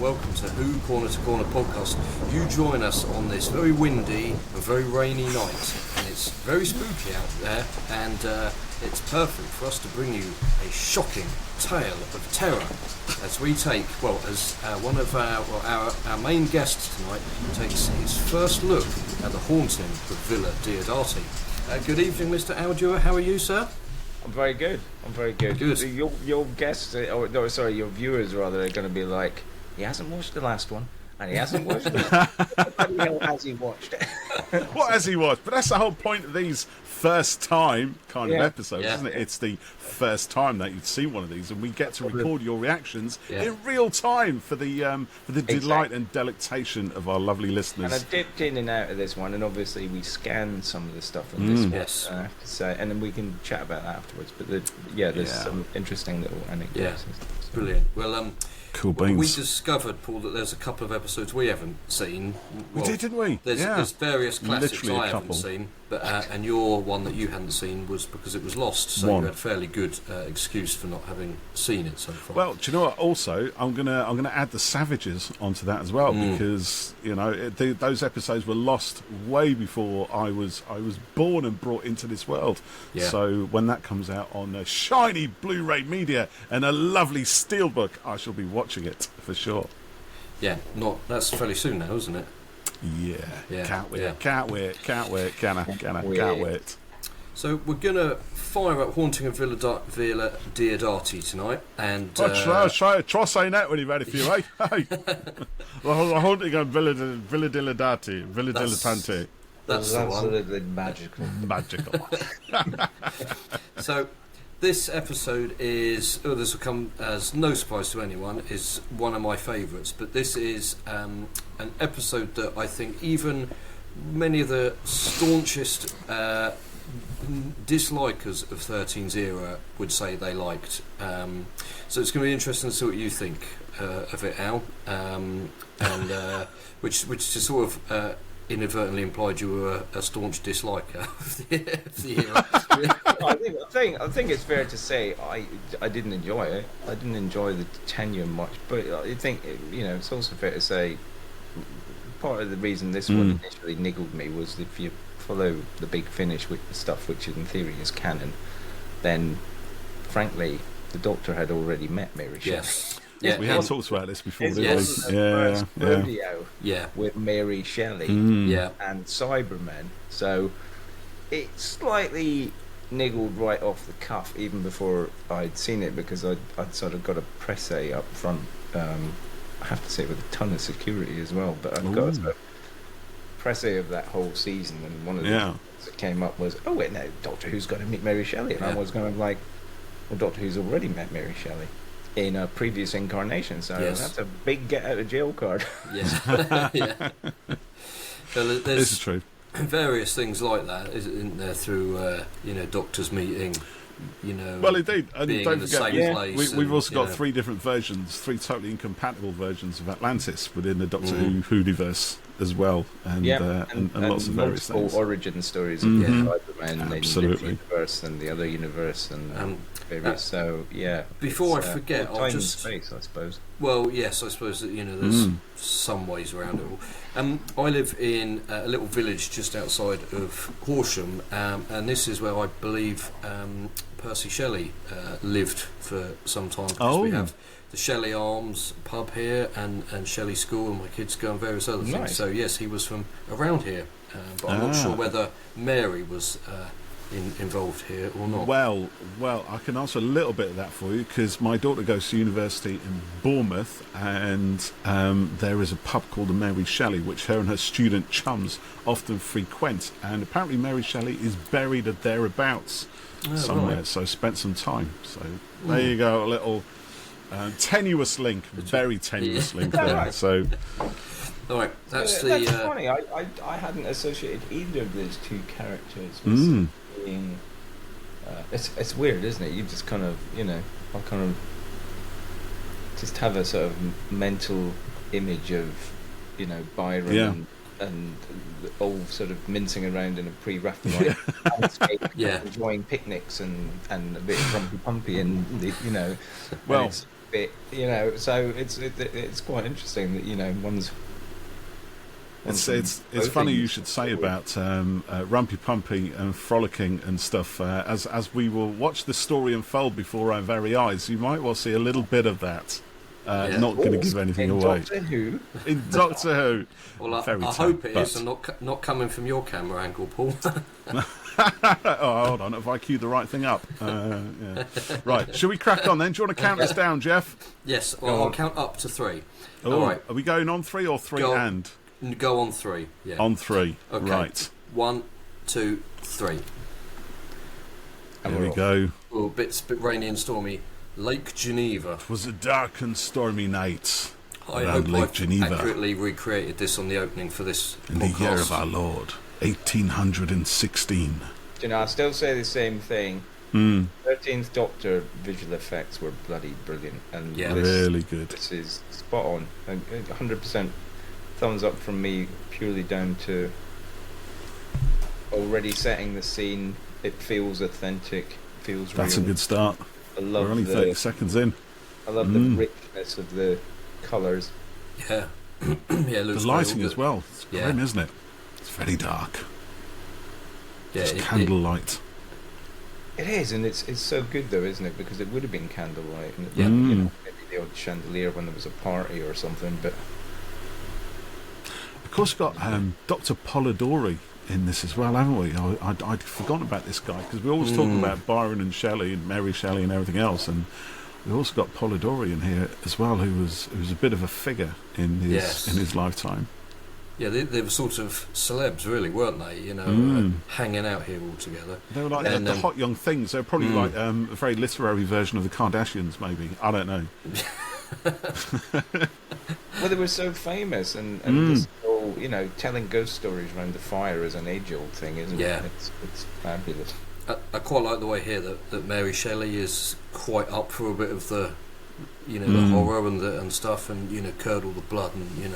welcome to Who Corner to Corner podcast. You join us on this very windy and very rainy night, and it's very spooky out there, and it's perfect for us to bring you a shocking tale of terror as we take, as one of our main guests tonight takes his first look at the haunting of Villa Diodati. Good evening, Mr. Aldua. How are you, sir? I'm very good. Good. Your guests, your viewers rather, are going to be like, he hasn't watched the last one, and he hasn't watched it. What the hell has he watched? What has he watched? But that's the whole point of these first time kind of episodes, isn't it? It's the first time that you've seen one of these, and we get to record your reactions in real time for the delight and delectation of our lovely listeners. And I dipped in and out of this one, and obviously we scanned some of the stuff in this one. Yes. I have to say, and then we can chat about that afterwards. But there's some interesting little anecdotes. Yeah, and stuff, so. Brilliant. Well, cool beans. We discovered, Paul, that there's a couple of episodes we haven't seen. We did, didn't we? There's various classics Literally I haven't seen, but and your one that you hadn't seen was because it was lost, so you had a fairly good excuse for not having seen it so far. Well, do you know what? Also, I'm gonna add the Savages onto that as well, because those episodes were lost way before I was born and brought into this world. Yeah. So when that comes out on a shiny Blu-ray media and a lovely steelbook, I shall be watching it for sure. Yeah, that's fairly soon now, isn't it? Yeah. Can't wait. Yeah. Can't wait. Can't wait. So we're gonna fire up Haunting of Villa Diodati tonight, and try saying that when you've had a few, eh? Hey. The Haunting of Villa Diodati, Villa Dilettanti. That's the one. Absolutely magical. So this episode is, this will come as no surprise to anyone, is one of my favourites, but this is an episode that I think even many of the staunchest dislikers of 13's era would say they liked. So it's going to be interesting to see what you think of it, Al, and which to sort of inadvertently implied you were a staunch disliker of the era. I think it's fair to say I didn't enjoy it. I didn't enjoy the tenure much, but I think it's also fair to say part of the reason this one initially niggled me was if you follow the big finish with the stuff which in theory is canon, then frankly the Doctor had already met Mary Shelley. Yes. Yeah, we haven't talked about this before, did we? First rodeo with Mary Shelley and Cybermen, so it slightly niggled right off the cuff even before I'd seen it, because I'd sort of got a presse up front, I have to say with a ton of security as well, but I've got a presse of that whole season, and one of the things that came up was, oh wait, no, Doctor Who's got to meet Mary Shelley, and I was going like, well, Doctor Who's already met Mary Shelley in a previous incarnation, so that's a big get out of jail card. Yes. Yeah. So this is true. Various things like that, isn't there, through doctors meeting, well, indeed, and being don't in the forget, same place. We've also got three different versions, three totally incompatible versions of Atlantis within the Doctor Who Who'diverse as well, and lots of various things. Origin stories of Cybermen, absolutely, in the universe and the other universe, and various. So before I forget, I'll just space, I suppose. Well, yes, I suppose that there's some ways around it all. I live in a little village just outside of Horsham, and this is where I believe Percy Shelley lived for some time. Because we have the Shelley Arms pub here and Shelley School, and my kids go and various other things. So yes, he was from around here, but I'm not sure whether Mary was involved here or not. Well, I can answer a little bit of that for you, because my daughter goes to university in Bournemouth, and there is a pub called the Mary Shelley, which her and her student chums often frequent, and apparently Mary Shelley is buried at thereabouts somewhere, so spent some time. So there you go, a little tenuous link, very tenuous link there. So all right, that's funny. I hadn't associated either of those two characters with being. It's weird, isn't it? You just kind of, I kind of just have a sort of mental image of, Byron and all sort of mincing around in a pre-Raphaelite landscape, enjoying picnics and a bit of grumpy pumpy, and bit, so it's quite interesting that one's. It's funny you should say about Rumpy Pumpy and frolicking and stuff. As we will watch the story unfold before our very eyes, you might well see a little bit of that. Not going to give anything away. Doctor Who. In Doctor Who. Well, I hope it is, and not coming from your camera angle, Paul. Oh, hold on. Have I queued the right thing up? Yeah. Right. Shall we crack on then? Do you want to count us down, Jeff? Yes. Well, I'll count up to 3. Oh, all right. Are we going on 3 or 3 and? Go on 3. Yeah. On 3. Okay. Right. 1, 2, 3. There we go. Oh, bit rainy and stormy. Lake Geneva. It was a dark and stormy night I hope Lake Geneva. Accurately recreated this on the opening for this in podcast. The year of our Lord, 1816. I still say the same thing. 13th Doctor visual effects were bloody brilliant, and really good. This is spot on. 100% thumbs up from me, purely down to already setting the scene. It feels authentic, feels real. That's a good start. We're only 30 seconds in. I love the richness of the colours. Yeah. It looks the lighting as well. It's grim, isn't it? It's very dark. Yeah, it's candlelight. It is, and it's so good though, isn't it? Because it would have been candlelight, and maybe the odd chandelier when there was a party or something. But of course, we've got Dr. Polidori in this as well, haven't we? I'd forgotten about this guy because we always talk about Byron and Shelley and Mary Shelley and everything else, and we also got Polidori in here as well, who was a bit of a figure in his lifetime. Yeah, they were sort of celebs, really, weren't they? Hanging out here all together. They were like the hot young things. They were probably like a very literary version of the Kardashians, maybe. I don't know. Well, they were so famous, and this whole, telling ghost stories around the fire is an age-old thing, isn't it? It's fabulous. I quite like the way here that Mary Shelley is quite up for a bit of the, the horror and stuff, and curdle the blood, and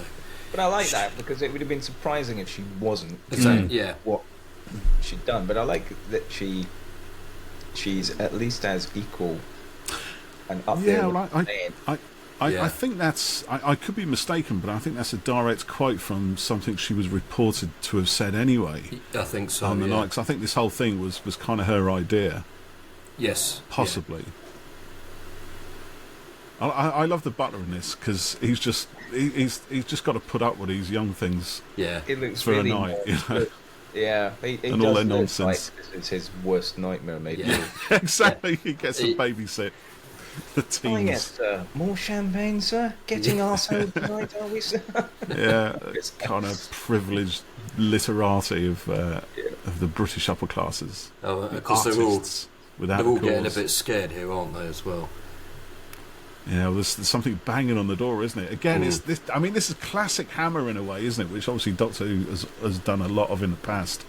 But I like that because it would have been surprising if she wasn't. What she'd done, but I like that she's at least as equal and up there. I think that's. I could be mistaken, but I think that's a direct quote from something she was reported to have said anyway. I think so. On the night, because I think this whole thing was kind of her idea. Yes, possibly. Yeah. I love the butler in this because he's just got to put up with these young things. Yeah, it looks for really a night. Yeah, he and all their nonsense. Like this is his worst nightmare, maybe. Yeah. Exactly. He gets a babysit. The teens. More champagne, sir? Getting arsehole tonight, are we, sir? Yeah, it's kind of privileged literati of the British upper classes. Oh, because they're all getting a bit scared here, aren't they, as well? Yeah, well, there's something banging on the door, isn't it? Again, this is classic Hammer in a way, isn't it? Which obviously Doctor Who has done a lot of in the past.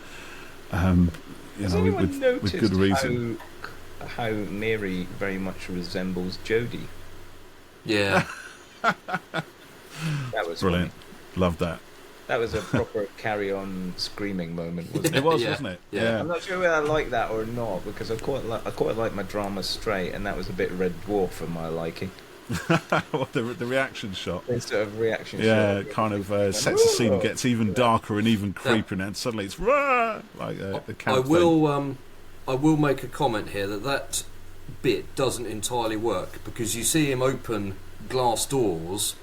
Has anyone noticed with good reason. How Mary very much resembles Jodie? Yeah. That was brilliant. Funny. Loved that. That was a proper carry-on screaming moment, wasn't it? It was, wasn't it? Yeah. I'm not sure whether I like that or not, because I quite like my drama straight, and that was a bit Red Dwarf for my liking. What, the reaction shot? It's sort of reaction shot. Yeah, it kind of sets the scene, gets even darker and even creepier, and suddenly it's like a cat. I will make a comment here that bit doesn't entirely work, because you see him open glass doors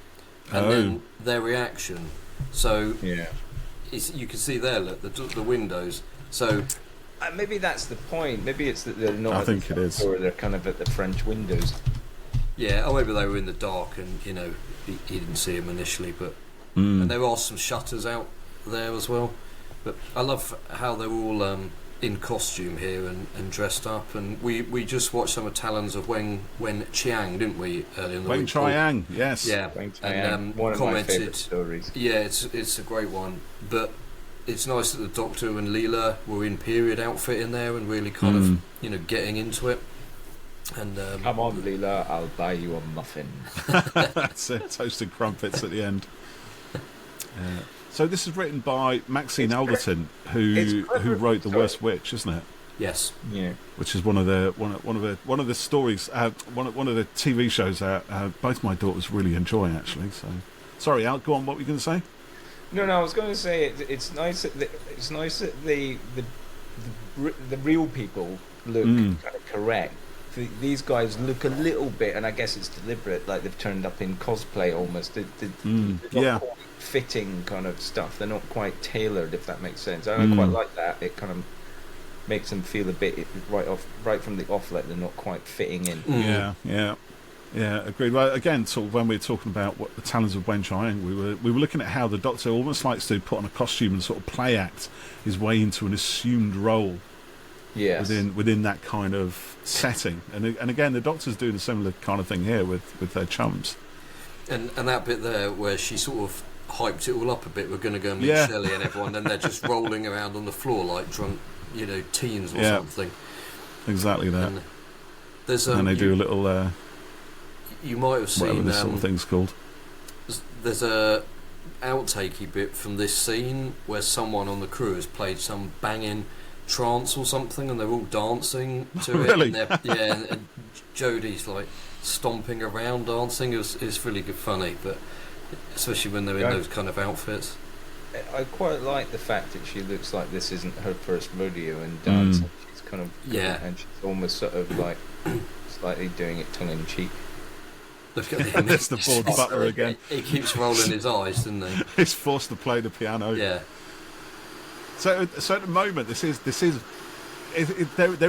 and then their reaction. So you can see there, look, the windows. So maybe that's the point. Maybe it's that they're not. I think it is. Or they're kind of at the French windows. Yeah, or maybe they were in the dark and he didn't see them initially. But and there are some shutters out there as well. But I love how they're all in costume here and dressed up. And we just watched some of Talons of Wen Chiang, didn't we, earlier in the week? Wen Chiang, yes. Yeah, and one of my favourite stories. Yeah, it's a great one. But it's nice that the Doctor and Leela were in period outfit in there and really kind of getting into it. And come on, Leela, I'll buy you a muffin. That's it, toasted crumpets at the end. So this is written by Maxine Alderton, who wrote The Worst Witch, isn't it? Yes. Yeah. Which is one of the stories, one of the TV shows both my daughters really enjoy, actually. So, sorry, Al, go on. What were you going to say? No, I was going to say it's nice that the real people look kind of correct. These guys look a little bit, and I guess it's deliberate, like they've turned up in cosplay almost. They're not quite fitting kind of stuff. They're not quite tailored, if that makes sense. I don't quite like that. It kind of makes them feel a bit right from the off, like they're not quite fitting in. Yeah, agreed. Well, again, sort of when we were talking about what the talents of Wen Chiang, we were looking at how the Doctor almost likes to put on a costume and sort of play act his way into an assumed role. Yes. Within that kind of setting, and again, the Doctor's doing a similar kind of thing here with their chums. And that bit there where she sort of hyped it all up a bit. We're going to go and meet Shelley and everyone, and they're just rolling around on the floor like drunk, teens or something. Exactly that. And there's and they do a little. You might have seen whatever this sort of thing's called. There's a outakey bit from this scene where someone on the crew has played some banging trance or something, and they're all dancing to it. Really? And Jodie's like stomping around dancing. It's really good, funny, but especially when they're in those kind of outfits. I quite like the fact that she looks like this isn't her first rodeo in dancing. She's kind of and she's almost sort of like slightly doing it tongue in cheek. Look at him. It's the bored butler again. He keeps rolling his eyes, doesn't he? He's forced to play the piano. Yeah. So at the moment, there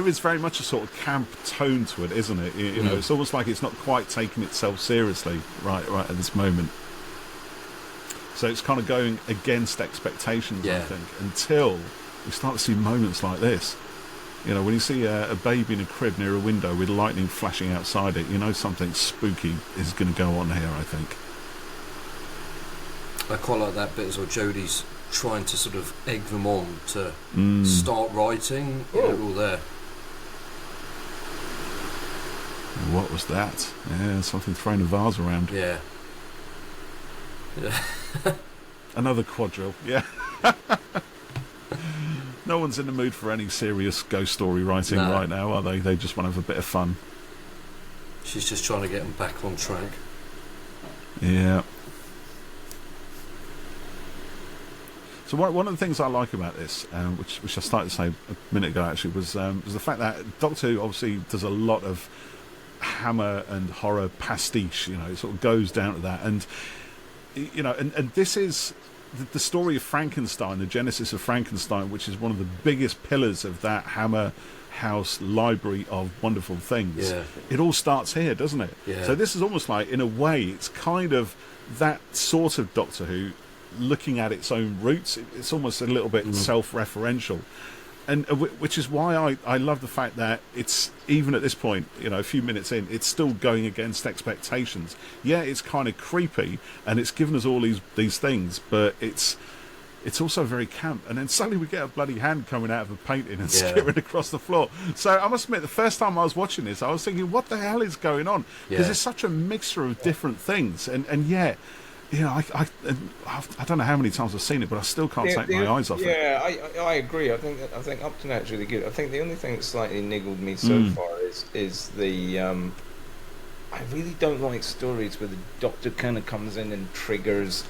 is very much a sort of camp tone to it, isn't it? You know, it's almost like it's not quite taking itself seriously right at this moment. So it's kind of going against expectations, I think, until we start to see moments like this. You know, when you see a baby in a crib near a window with lightning flashing outside it, you know something spooky is going to go on here, I think. I quite like that bit as well. Jodie's trying to sort of egg them on to start writing. All there. What was that? Yeah, something throwing a vase around. Yeah. Another quadrille. Yeah. No one's in the mood for any serious ghost story writing right now, are they? They just want to have a bit of fun. She's just trying to get them back on track. Yeah. So one of the things I like about this, which I started to say a minute ago actually, was the fact that Doctor Who obviously does a lot of Hammer and horror pastiche. You know, it sort of goes down to that, and and this is the story of Frankenstein, the genesis of Frankenstein, which is one of the biggest pillars of that Hammer House library of wonderful things. Yeah. It all starts here, doesn't it? Yeah. So this is almost like, in a way, it's kind of that sort of Doctor Who looking at its own roots. It's almost a little bit self-referential. And which is why I love the fact that it's, even at this point, a few minutes in, it's still going against expectations. Yeah, it's kind of creepy, and it's given us all these things, but it's also very camp. And then suddenly we get a bloody hand coming out of a painting and skittering across the floor. So I must admit, the first time I was watching this, I was thinking, what the hell is going on? Because it's such a mixture of different things, and yet... I don't know how many times I've seen it, but I still can't take my eyes off it. Yeah, I agree. I think up to now it's really good. I think the only thing that slightly niggled me so far is the I really don't like stories where the Doctor kind of comes in and triggers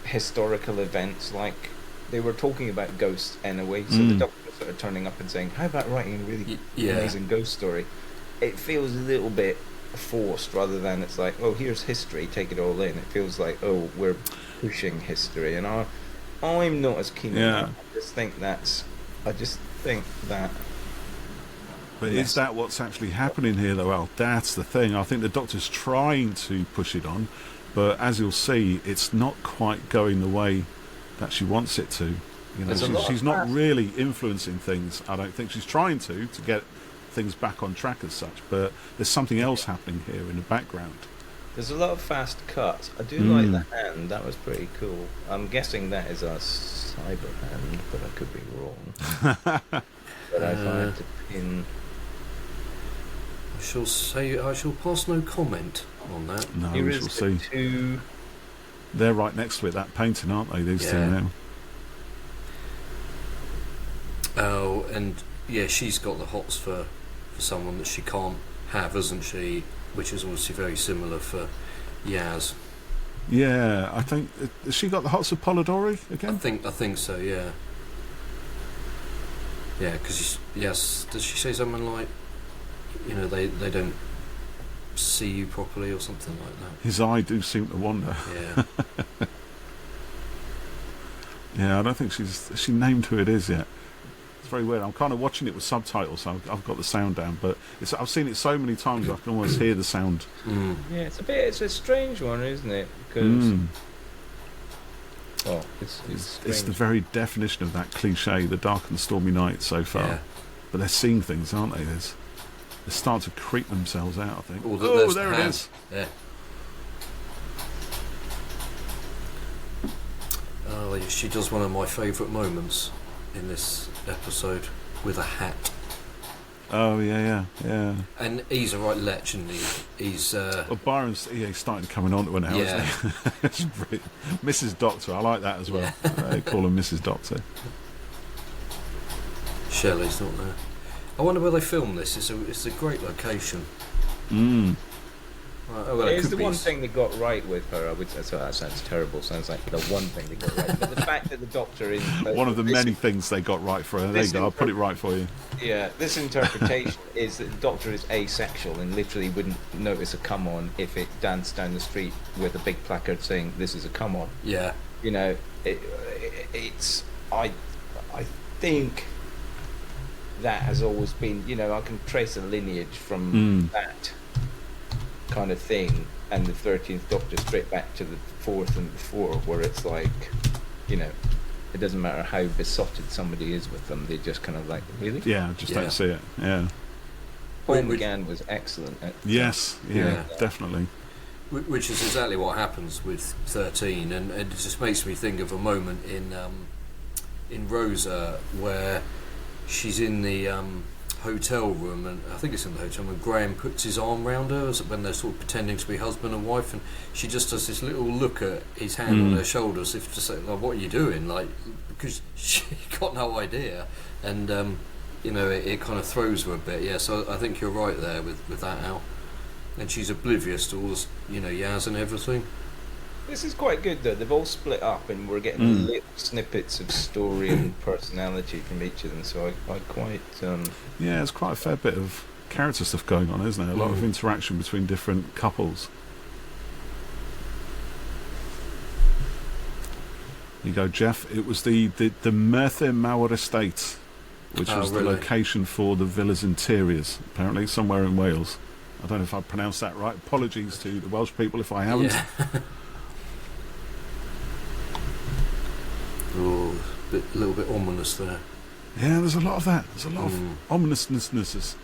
historical events. Like they were talking about ghosts anyway, so the Doctor was sort of turning up and saying, "How about writing a really amazing ghost story?" It feels a little bit forced, rather than it's like, oh, here's history, take it all in. It feels like, oh, we're pushing history, and I'm not as keen on that. I just think that. But is that what's actually happening here, though, Al? That's the thing. I think the Doctor's trying to push it on, but as you'll see, it's not quite going the way that she wants it to. She's not really influencing things. I don't think she's trying to get things back on track as such, but there's something else happening here in the background. There's a lot of fast cuts. I do like the hand. That was pretty cool. I'm guessing that is a Cyberman, but I could be wrong. But I find to pin. I shall pass no comment on that. No, we shall see. They're right next to it, that painting, aren't they? These two now. Oh, and she's got the hots for someone that she can't have, hasn't she? Which is obviously very similar for Yaz. Yeah, I think has she got the hots of Polidori again? I think so. Yeah. Yeah, because yes, does she say something like, they don't see you properly or something like that? His eye do seem to wander. Yeah. Yeah, I don't think she named who it is yet. It's very weird. I'm kind of watching it with subtitles, so I've got the sound down, but I've seen it so many times I can almost hear the sound. Yeah, it's a strange one, isn't it? Because it's the very definition of that cliche, the dark and stormy night so far. Yeah. But they're seeing things, aren't they? They start to creep themselves out, I think. Oh, there it is. Yeah. Oh, she does one of my favourite moments in this episode with a hat. Oh, yeah. And he's a right lech, isn't he? He's... Well, Byron's starting coming on to it now, isn't he? It's Mrs. Doctor, I like that as well. Yeah. They call her Mrs. Doctor. Shelley's not there. I wonder where they filmed this. It's a great location. It's the one thing they got right with her. I would say, so that sounds terrible. Sounds like the one thing they got right. But the fact that the Doctor is one of the many things they got right for her. There you go. I'll put it right for you. Yeah, this interpretation is that the Doctor is asexual and literally wouldn't notice a come on if it danced down the street with a big placard saying "This is a come on." Yeah. It's. I think that has always been. I can trace a lineage from that kind of thing, and the 13th Doctor straight back to the 4th and before, where it's like, it doesn't matter how besotted somebody is with them, they just kind of like, really? Yeah, don't see it. Yeah. Paul McGann was excellent at yes, definitely. Which is exactly what happens with 13, and it just makes me think of a moment in Rosa where she's in the hotel room, and I think it's in the hotel room, and Graham puts his arm round her when they're sort of pretending to be husband and wife, and she just does this little look at his hand on her shoulder as if to say, like, what are you doing? Like, because she got no idea, and it kind of throws her a bit. Yeah, so I think you're right there with that out, and she's oblivious to all this, Yaz and everything. This is quite good though. They've all split up, and we're getting little snippets of story and personality from each of them. So I quite. Yeah, there's quite a fair bit of character stuff going on, isn't there? A lot of interaction between different couples. There you go, Jeff. It was the Merthyr Mawr estate, which was the location for the villa's interiors. Apparently, somewhere in Wales. I don't know if I pronounced that right. Apologies to the Welsh people if I haven't. Yeah. Oh, a little bit ominous there. Yeah, there's a lot of that. There's a lot of ominousness.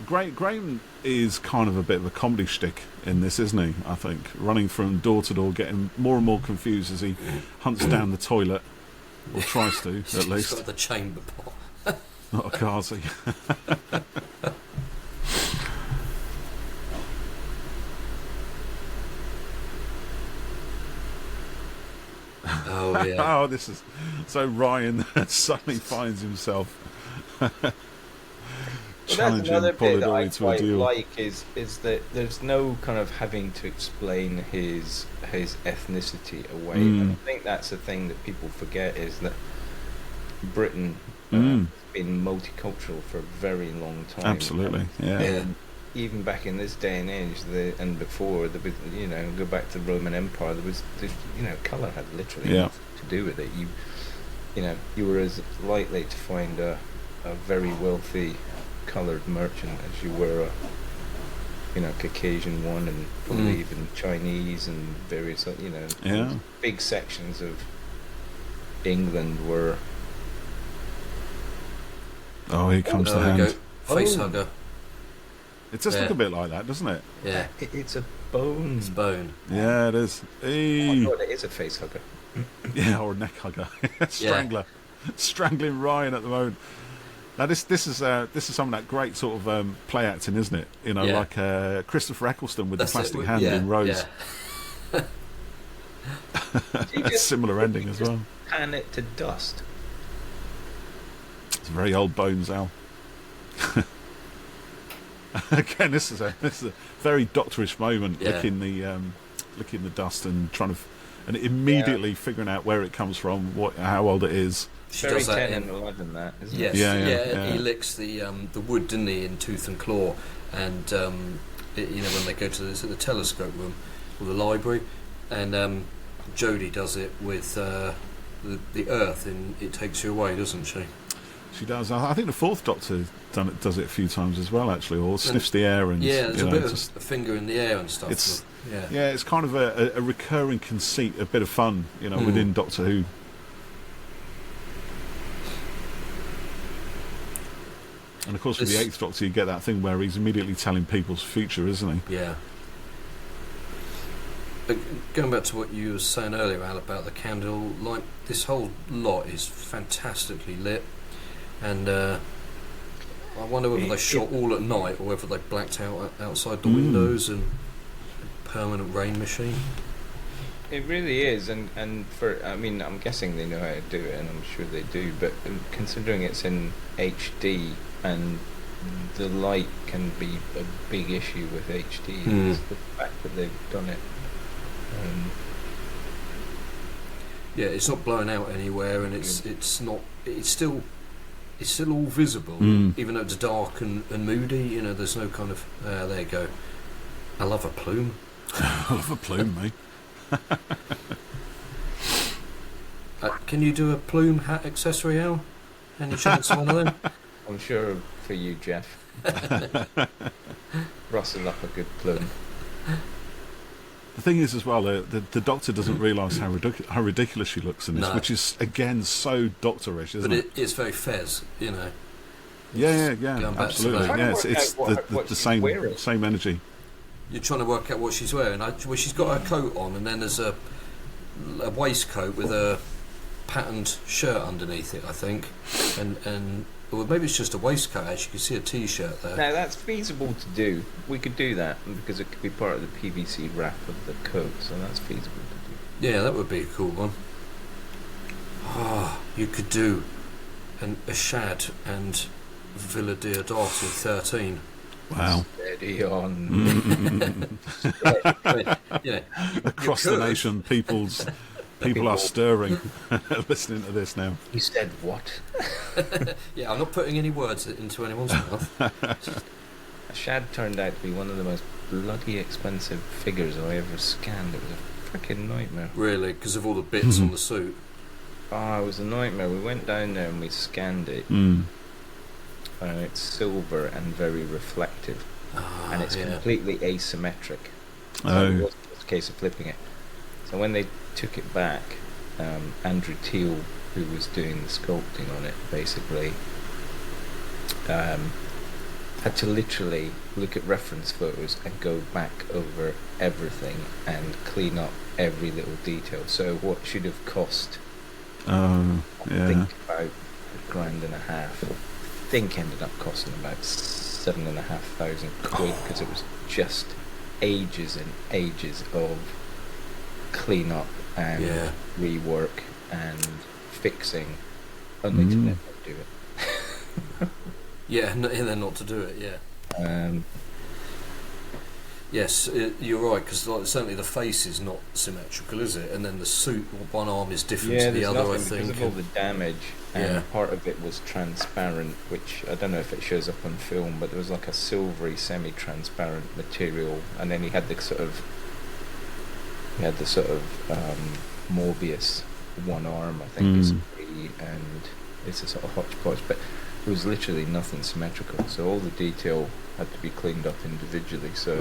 Graham is kind of a bit of a comedy shtick in this, isn't he? I think running from door to door, getting more and more confused as he hunts down the toilet, or tries to at least. He's got the chamber pot. Not a Kazi. Oh yeah. Oh, this is so Ryan suddenly finds himself challenging Polidori to a deal. Like is that there's no kind of having to explain his ethnicity away, and I think that's the thing that people forget is that Britain has been multicultural for a very long time. Absolutely, yeah. And even back in this day and age, and before, there was, go back to the Roman Empire, there was colour had literally nothing to do with it. You were as likely to find a very wealthy coloured merchant as you were a Caucasian one, and probably even Chinese and various big sections of England were. Oh, here comes the hand. Face hugger. It does look a bit like that, doesn't it? Yeah. It's a bone. It's bone. Yeah, it is. Oh my God, it is a face hugger. Yeah, or a neck hugger. Strangler. Strangling Ryan at the moment. Now this is some of that great sort of play acting, isn't it? Like Christopher Eccleston with the plastic hand in Rose. Yeah. Similar ending as well. Pan it to dust. It's very old bones, Al. Again, this is a very doctorish moment, licking the dust and and immediately figuring out where it comes from, how old it is. She very 10 and 11, that, isn't it? Yes, he licks the wood, didn't he, in Tooth and Claw, and when they go to the telescope room or the library, and Jodie does it with the Earth, and It Takes You Away, doesn't she? She does. I think the Fourth Doctor does it a few times as well, actually, or sniffs the air and there's a bit of a finger in the air and stuff. It's kind of a recurring conceit, a bit of fun, within Doctor Who. And of course, with the Eighth Doctor, you get that thing where he's immediately telling people's future, isn't he? Yeah. But going back to what you were saying earlier, Al, about the candlelight, this whole lot is fantastically lit, and I wonder whether they shot all at night or whether they blacked out outside the windows and a permanent rain machine. It really is, and I'm guessing they know how to do it, and I'm sure they do, but considering it's in HD and the light can be a big issue with HD, it's the fact that they've done it. It's not blowing out anywhere, and it's still all visible, even though it's dark and moody. There's no kind of there you go. I love a plume. I love a plume, mate. Can you do a plume hat accessory, Al? Any chance of one of them? I'm sure for you, Jeff. Rustle up a good plume. The thing is, as well, the Doctor doesn't realise how ridiculous she looks in this, which is again so Doctorish, isn't it? But it's very Fez, Yeah, absolutely. Yeah, it's the same energy. You're trying to work out what she's wearing. She's got her coat on, and then there's a waistcoat with a patterned shirt underneath it, I think, and or maybe it's just a waistcoat. As you can see, a T-shirt there. Now that's feasible to do. We could do that because it could be part of the PVC wrap of the coat, so that's feasible to do. Yeah, that would be a cool one. You could do an Ashad and Villa Diodati 13. Wow. Steady on. Across the nation, people are stirring listening to this now. You said what? Yeah, I'm not putting any words into anyone's mouth. Ashad turned out to be one of the most bloody expensive figures I ever scanned. It was a freaking nightmare. Really? Because of all the bits on the suit? It was a nightmare. We went down there and we scanned it. And it's silver and very reflective. And it's completely asymmetric. So it wasn't just a case of flipping it. So when they took it back, Andrew Teal, who was doing the sculpting on it, basically had to literally look at reference photos and go back over everything and clean up every little detail. So what should have cost, I think about £1,500, I think ended up costing about £7,500 because it was just ages and ages of clean up and rework and fixing, only to never do it. And then not to do it. Yes, you're right, because certainly the face is not symmetrical, is it? And then the suit, one arm is different to the other, I think. Because of all the damage, and part of it was transparent, which I don't know if it shows up on film, but there was like a silvery, semi-transparent material, and then he had the sort of Morbius one arm, I think, is free, and it's a sort of hodgepodge, but it was literally nothing symmetrical, so all the detail had to be cleaned up individually. So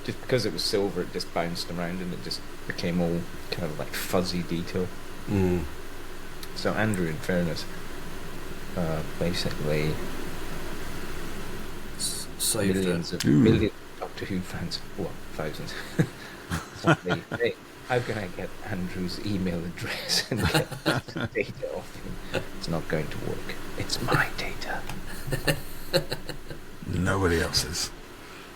just because it was silver, it just bounced around and it just became all kind of like fuzzy detail. So Andrew, in fairness, basically saved millions of Doctor Who fans, thousands. Hey, how can I get Andrew's email address and get the data off him? It's not going to work. It's my data. Nobody else's.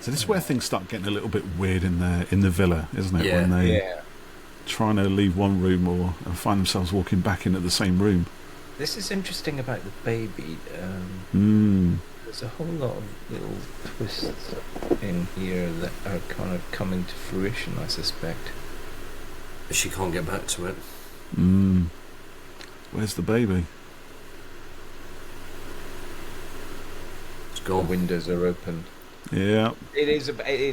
So this is where things start getting a little bit weird in the villa, isn't it? Yeah. When they trying to leave one room or find themselves walking back into the same room. This is interesting about the baby. There's a whole lot of little twists in here that are kind of coming to fruition, I suspect. She can't get back to it. Where's the baby? It's gone. The windows are open. Yeah. It is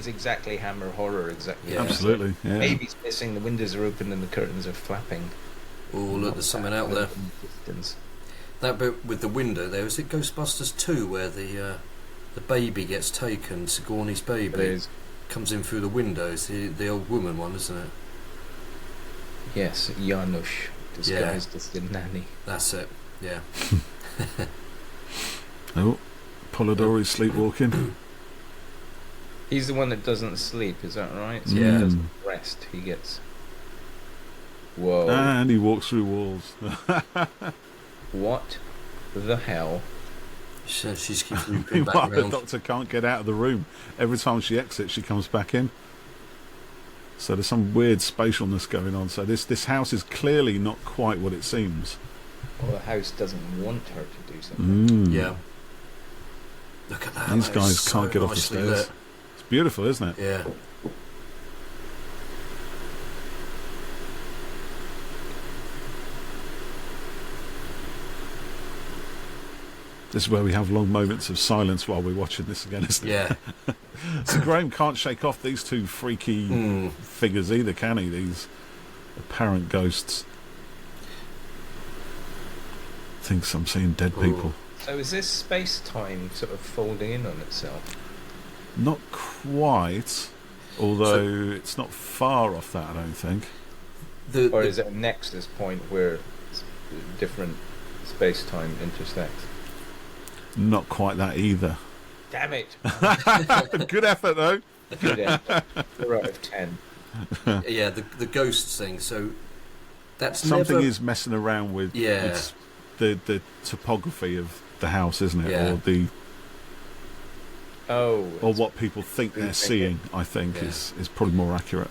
exactly Hammer horror, exactly. Yeah. Absolutely. Yeah. Baby's missing, the windows are open and the curtains are flapping. Oh, look, there's something out there. Distance. That bit with the window there, is it Ghostbusters 2 where the baby gets taken, Sigourney's baby comes in through the windows, the old woman one, isn't it? Yes, Janusz, disguised as the nanny. That's it, yeah. Oh, Polidori's sleepwalking. He's the one that doesn't sleep, is that right? So Yeah. he doesn't rest, he gets... Whoa. And he walks through walls. What the hell? So she's keeps looping back Meanwhile, the round. doctor can't get out of the room. Every time she exits, she comes back in. So there's some weird spatialness going on. So this house is clearly not quite what it seems. Well, the house doesn't want her to do something. Yeah. Look at that. These that guys is can't so get off the nicely stairs. lit. It's beautiful, isn't it? Yeah. This is where we have long moments of silence while we're watching this again, isn't it? Yeah. So Graham can't shake off these two freaky figures either, can he? These apparent ghosts. Thinks I'm seeing dead people. So is this space-time sort of folding in on itself? Not quite, although it's not far off that, I don't think. Or is it a nexus point where different space-time intersects? Not quite that either. Damn it! Good effort, though. Good effort. 4 out of 10. Yeah, the ghost thing. So that's Something never... is messing around with it's the topography of the house, isn't it? Yeah. Or the or what people think they're seeing. I think is probably more accurate.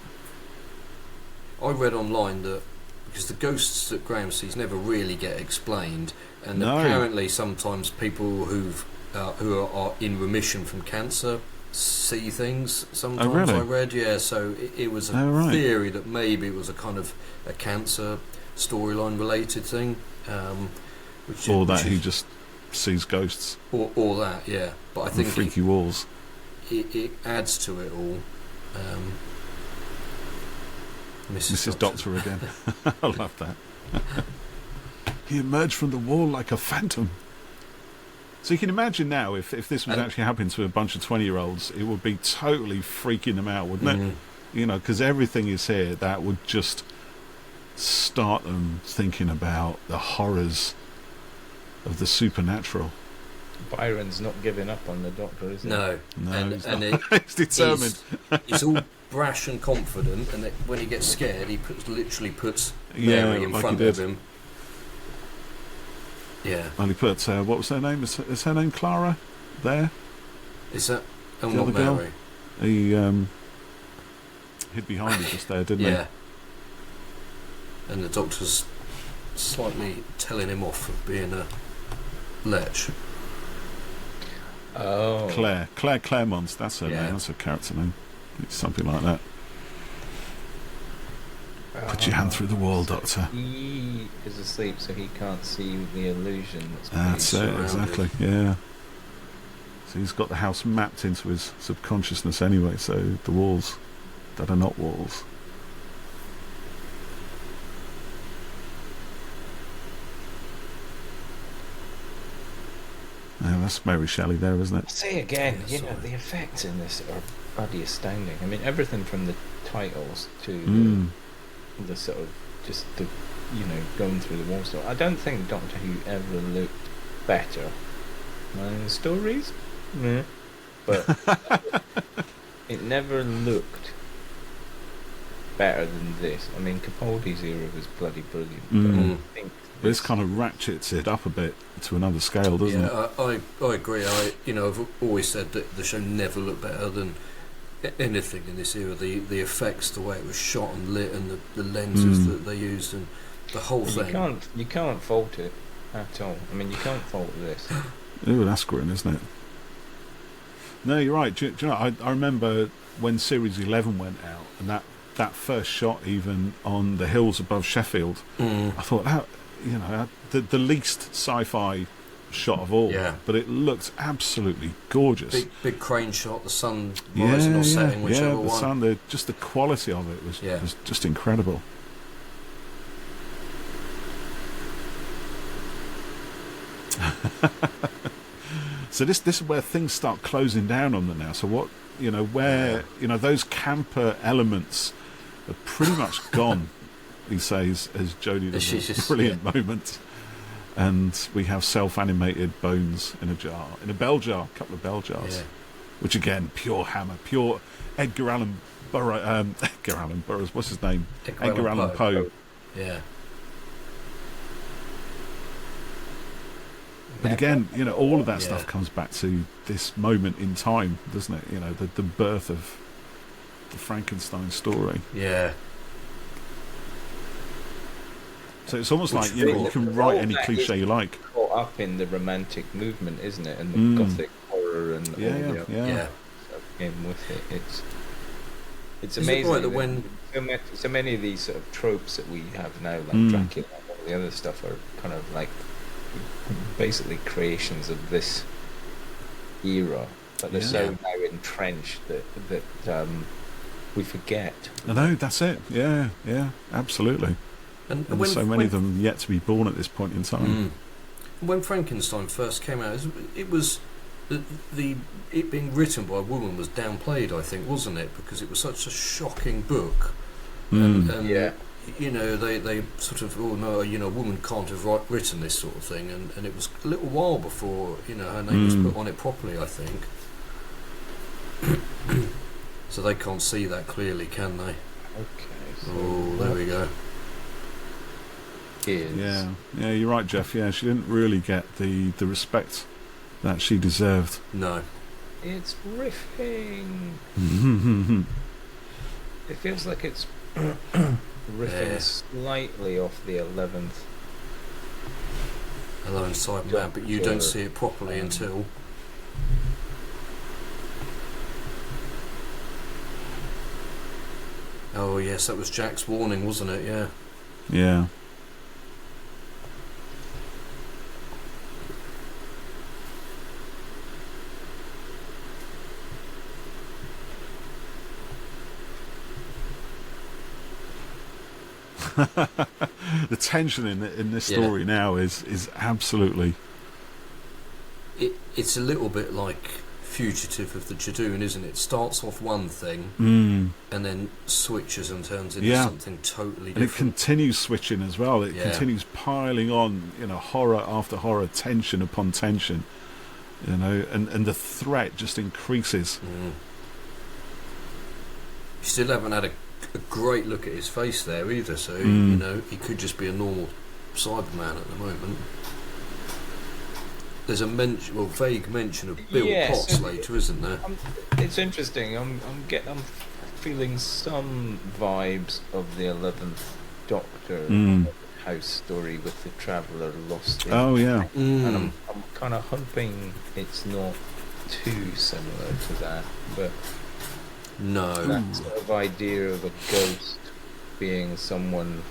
I read online that because the ghosts that Graham sees never really get explained, and apparently sometimes people who are in remission from cancer see things. Sometimes really? I read, so it was a theory that maybe it was a kind of a cancer storyline related thing, he just sees ghosts, or that, But I think freaky walls. It adds to it all. Mrs. Doctor again. I love that. He emerged from the wall like a phantom. So you can imagine now, if this was actually happening to a bunch of 20-year-olds, it would be totally freaking them out, wouldn't it? You know, because everything is here that would just start them thinking about the horrors of the supernatural. Byron's not giving up on the Doctor, is he? No, and he's determined. He's all brash and confident, and when he gets scared, he literally puts Mary in front of him. Yeah. And he put, what was her name? Is her name Clara? There? Is that... Oh, the not other girl? Mary. He hid behind her just there, didn't he? Yeah. And the Doctor's slightly telling him off for being a lech. Oh. Claire Claremont, that's her name, that's her character name. It's something like that. Put your hand through the wall, Doctor. He is asleep, so he can't see the illusion that's it, exactly, yeah. So he's got the house mapped into his subconsciousness anyway, so the walls that are not walls. Yeah, that's Mary Shelley there, isn't it? Say again, the effects in this are bloody astounding. I mean, everything from the titles to the sort of just the going through the wall stuff. I don't think Doctor Who ever looked better. Stories, but it never looked better than this. I mean, Capaldi's era was bloody brilliant. But I think this kind of ratchets it up a bit to another scale, doesn't it? I agree. I've always said that the show never looked better than anything in this era. The effects, the way it was shot and lit, and the lenses that they used, and the whole thing. You can't fault it at all. I mean, you can't fault this. Ooh, that's grim, isn't it? No, you're right. Do you know, I remember when Series 11 went out, and that first shot, even on the hills above Sheffield, I thought, the least sci-fi shot of all. Yeah. But it looked absolutely gorgeous. Big crane shot, the sun rising or setting, whichever one. The sun, just the quality of it was just incredible. So this is where things start closing down on them now. So what, those camper elements are pretty much gone, he says, as Jodie does a brilliant moment. And we have self-animated bones in a bell jar, a couple of bell jars, which again, pure Hammer, pure Edgar Allan Burroughs, what's his name? Edgar Allan Poe. Yeah. But again, all of that stuff comes back to this moment in time, doesn't it? The birth of the Frankenstein story. Yeah. So it's almost like you can write any cliche you like. Caught up in the romantic movement, isn't it? And the gothic horror and all the stuff came with it. It's amazing. Right that when so many of these sort of tropes that we have now, like Dracula and all the other stuff, are kind of like basically creations of this era, but they're so now entrenched that we forget. I know, that's it. Yeah, absolutely. And there's so many of them yet to be born at this point in time. When Frankenstein first came out, it was it being written by a woman was downplayed, I think, wasn't it? Because it was such a shocking book. And they sort of, a woman can't have written this sort of thing, and it was a little while before her name was put on it properly, I think. So they can't see that clearly, can they? Okay. So there we go. Yeah, you're right, Jeff. Yeah, she didn't really get the respect that she deserved. No. It's riffing. It feels like it's riffing slightly off the 11th Cyberman, but you don't see it properly until... Oh yes, that was Jack's warning, wasn't it? Yeah. The tension in this story now is absolutely... It's a little bit like Fugitive of the Jadoon, isn't it? It starts off one thing and then switches and turns into something totally different. And it continues switching as well. It continues piling on, horror after horror, tension upon tension, and the threat just increases. You still haven't had a great look at his face there either, so he could just be a normal Cyberman at the moment. There's a vague mention of Bill Potts later, isn't there? It's interesting. I'm feeling some vibes of the 11th Doctor house story with the traveller lost in. Oh yeah. And I'm kind of hoping it's not too similar to that, but no. That sort of idea of a ghost being someone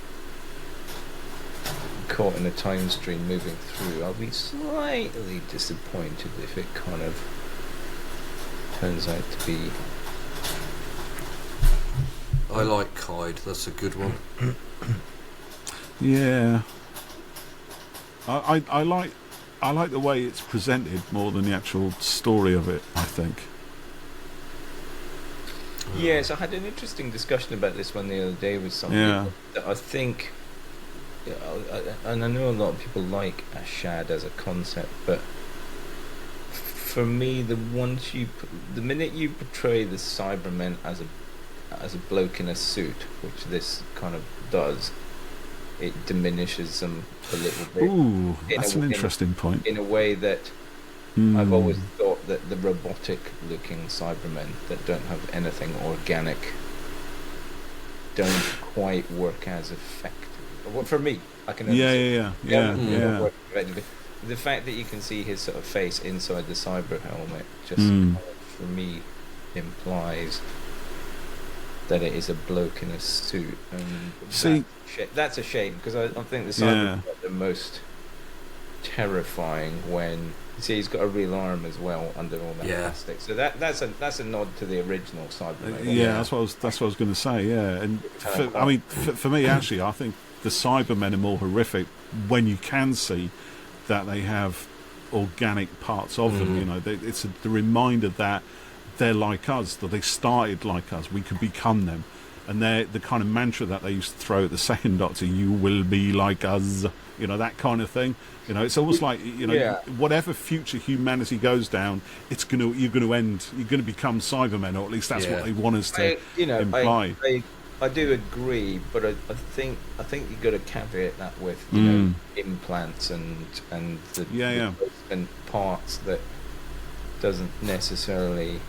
caught in a time stream moving through, I'll be slightly disappointed if it kind of turns out to be... I like Kide, that's a good one. Yeah. I like the way it's presented more than the actual story of it, I think. Yes, I had an interesting discussion about this one the other day with some people that I think... and I know a lot of people like Ashad as a concept, but for me, the minute you portray the Cybermen as a bloke in a suit, which this kind of does, it diminishes them a little bit. Ooh, that's an interesting point. In a way that I've always thought that the robotic-looking Cybermen that don't have anything organic don't quite work as effectively. Well, for me, I can understand. The fact that you can see his sort of face inside the cyber helmet just for me implies that it is a bloke in a suit, and that's a shame, because I think the Cybermen are the most terrifying when you see he's got a real arm as well under all that plastic. So that's a nod to the original Cyberman. That's what I was going to say. Yeah, and for me, actually, I think the Cybermen are more horrific when you can see that they have organic parts of them. You know, it's the reminder that they're like us, that they started like us. We could become them, and they're the kind of mantra that they used to throw at the Second Doctor: "You will be like us." You know, that kind of thing. You know, it's almost like, you know, whatever future humanity goes down, you're going to become Cybermen, or at least that's what they want us to imply. I do agree, but I think you've got to caveat that with know implants and the replacement parts that doesn't necessarily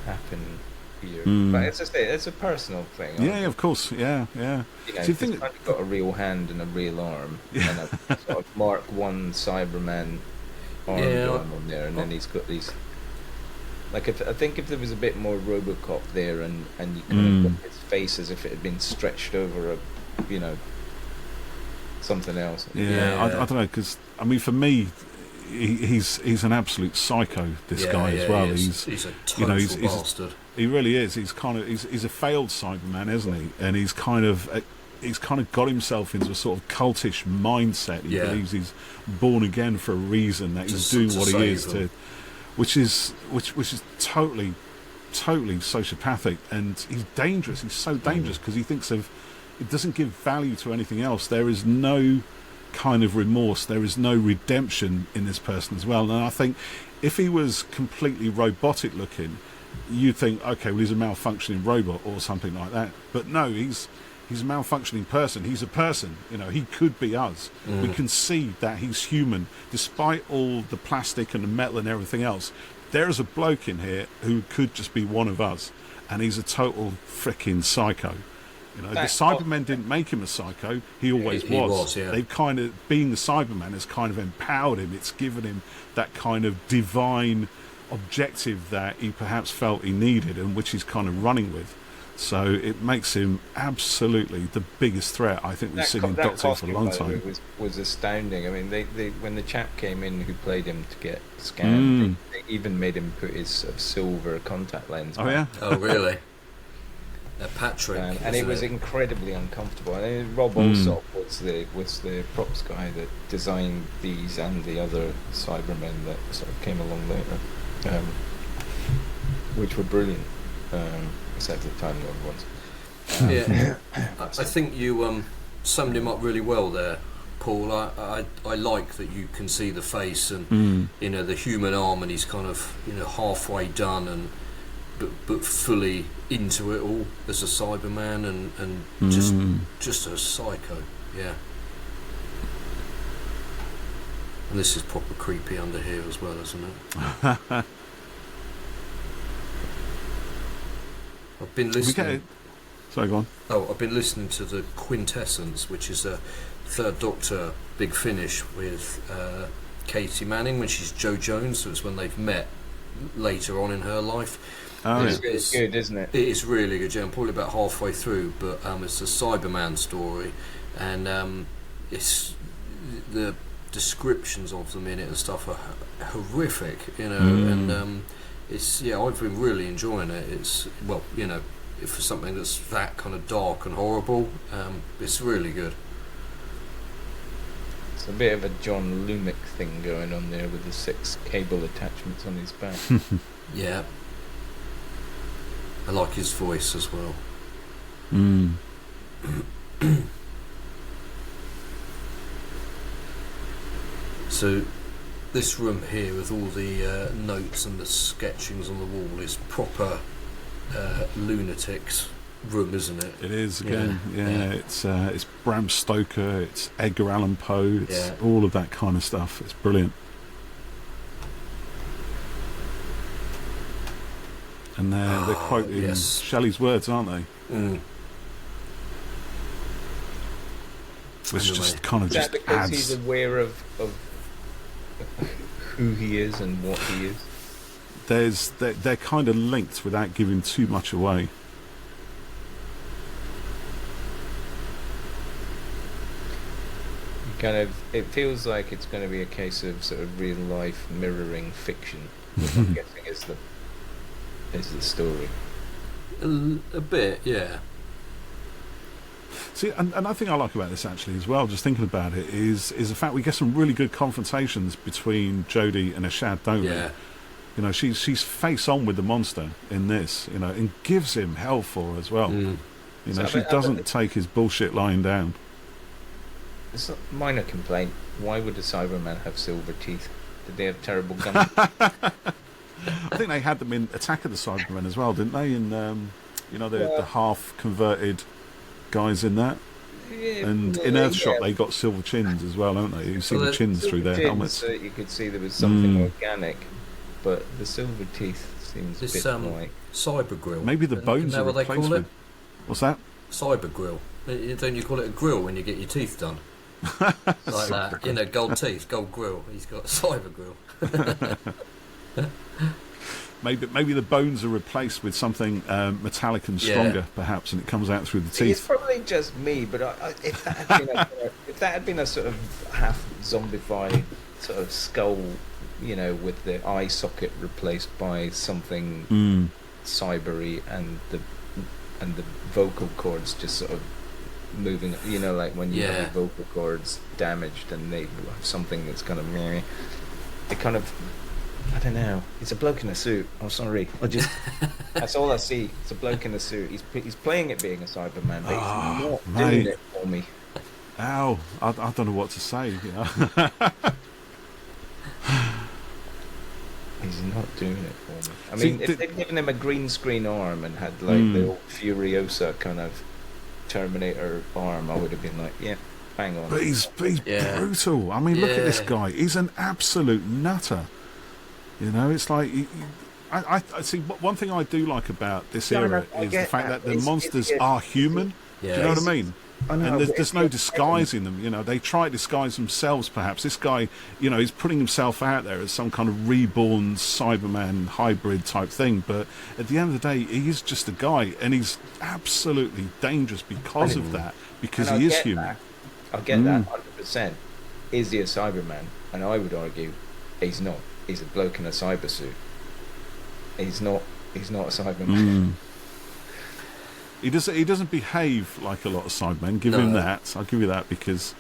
happen here. But as I say, it's a personal thing. Of course, yeah. You know, so you think he's got a real hand and a real arm, and a sort of Mark I Cyberman arm on there, and then he's got these. Like, I think if there was a bit more RoboCop there, and you kind of got his face as if it had been stretched over something else. I don't know, because I mean, for me, he's an absolute psycho. This guy as well. He's a total bastard. He really is. He's a failed Cyberman, isn't he? And he's kind of got himself into a sort of cultish mindset. He believes he's born again for a reason, that he's doing what he is to. Which is totally sociopathic, and he's dangerous. He's so dangerous because he thinks it doesn't give value to anything else. There is no kind of remorse. There is no redemption in this person as well. And I think if he was completely robotic looking, you'd think, okay, well, he's a malfunctioning robot or something like that. But no, he's a malfunctioning person. He's a person. You know, he could be us. We can see that he's human, despite all the plastic and the metal and everything else. There is a bloke in here who could just be one of us, and he's a total freaking psycho. You know, the Cybermen didn't make him a psycho. He always was. They've kind of, being the Cyberman has kind of empowered him. It's given him that kind of divine objective that he perhaps felt he needed, and which he's kind of running with. So it makes him absolutely the biggest threat I think we've seen in Doctor for a long time. Was astounding. I mean, they when the chap came in who played him to get scanned, they even made him put his sort of silver contact lens. Oh yeah. Oh really? Patrick, and it was incredibly uncomfortable. And Rob Alsop was the props guy that designed these and the other Cybermen that sort of came along later, which were brilliant. Except at the time, the other ones. I think you summed him up really well there, Paul. I like that you can see the face and the human arm, and he's kind of halfway done and but fully into it all as a Cyberman and just a psycho. Yeah. And this is proper creepy under here as well, isn't it? I've been listening. Sorry, go on. I've been listening to the Quintessence, which is a Third Doctor Big Finish with Katie Manning when she's Jo Jones. So it's when they've met later on in her life. It's good, isn't it? It is really good. I'm probably about halfway through, but it's a Cyberman story, and it's the descriptions of them in it and stuff are horrific, and. I've been really enjoying it. It's for something that's that kind of dark and horrible, it's really good. It's a bit of a John Lumick thing going on there with the 6 cable attachments on his back. Yeah, I like his voice as well. So this room here with all the notes and the sketchings on the wall is proper lunatics room, isn't it? It is again. Yeah. It's Bram Stoker, it's Edgar Allan Poe, it's all of that kind of stuff. It's brilliant. And they're quoting Shelley's words, aren't they? Which just kind of just because adds. He's aware of who he is and what he is. they're kind of linked without giving too much away. It feels like it's going to be a case of sort of real life mirroring fiction, which I'm guessing is the story. A bit, yeah. See, and I think I like about this actually as well, just thinking about it, is the fact we get some really good confrontations between Jodie and Ashad, don't we? You know, she's face on with the monster in this, you know, and gives him hell for her as well. You know, she doesn't take his bullshit lying down. It's a minor complaint. Why would the Cybermen have silver teeth? Did they have terrible gums? I think they had them in Attack of the Cybermen as well, didn't they? In you know, the half converted guys in that. And in Earthshock they got silver chins as well, don't they? You see the chins through their helmets. So you could see there was something organic, but the silver teeth seems a bit like cyber grill. Maybe the bones are replaced with. What's that? Cyber grill. Don't you call it a grill when you get your teeth done? Like that, you know, gold teeth, gold grill. He's got a cyber grill. Maybe the bones are replaced with something metallic and stronger, perhaps, and it comes out through the teeth. It's probably just me, but if that had been a sort of half zombified sort of skull, you know, with the eye socket replaced by something cybery, and the vocal cords just sort of moving, you know, like when you have your vocal cords damaged and they have something that's kind of meh. It kind of, I don't know. It's a bloke in a suit. I'm sorry. That's all I see. It's a bloke in a suit. He's playing it being a Cyberman, but he's not doing it for me. Ow! I don't know what to say. You know? He's not doing it for me. I mean, if they'd given him a green screen arm and had like the old Furiosa kind of Terminator arm, I would have been like, yeah, bang on. But he's brutal. I mean, look at this guy. He's an absolute nutter. You know, it's like I see. One thing I do like about this era is the fact that the monsters are human. Do you know what I mean? And there's no disguising them. You know, they try to disguise themselves. Perhaps this guy, you know, he's putting himself out there as some kind of reborn Cyberman hybrid type thing. But at the end of the day, he is just a guy, and he's absolutely dangerous because of that. Because he is human. I get that 100%. Is he a Cyberman? And I would argue he's not. He's a bloke in a cyber suit. He's not a Cyberman. He doesn't behave like a lot of Cybermen. Give him that. I'll give you that, because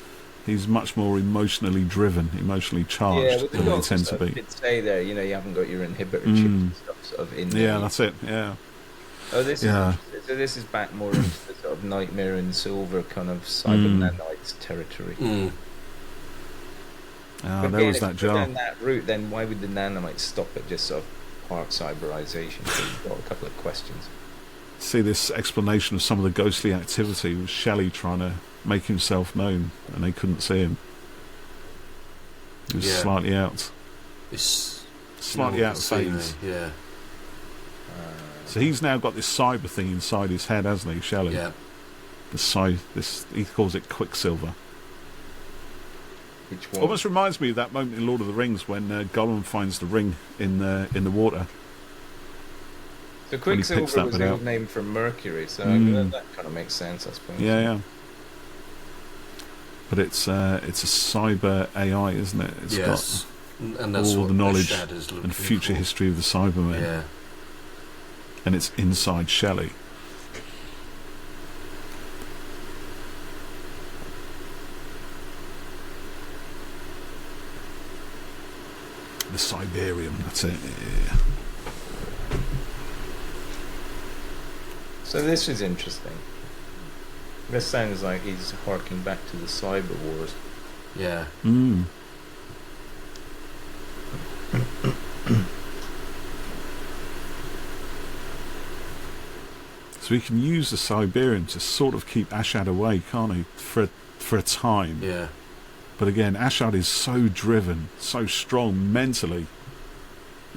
he's much more emotionally driven, emotionally charged than they tend to be. Did say there, you know, you haven't got your inhibitor chips and stuff sort of in there. Yeah, that's it. Yeah. Oh, this is back more into the sort of Nightmare and Silver kind of Cybermanites territory. Oh, there was that jar. Down that route, then why would the nanomites stop at just sort of part cyberization? So you've got a couple of questions. See this explanation of some of the ghostly activity with Shelley trying to make himself known, and they couldn't see him. He was slightly out. Slightly out of phase. Yeah. So he's now got this cyber thing inside his head, hasn't he, Shelley? Yeah. He calls it Quicksilver. Which one? Almost reminds me of that moment in Lord of the Rings when Gollum finds the ring in the water. So Quicksilver was the name for Mercury, so that kind of makes sense, I suppose. Yeah. But it's a cyber AI, isn't it? It's got and that's all the knowledge and future for. History of the Cybermen. Yeah. And it's inside Shelley. The Cyberium, that's it. Yeah. So this is interesting. This sounds like he's harking back to the Cyber Wars. Yeah. So he can use the Cyberium to sort of keep Ashad away, can't he? For a time. Yeah. But again, Ashad is so driven, so strong mentally,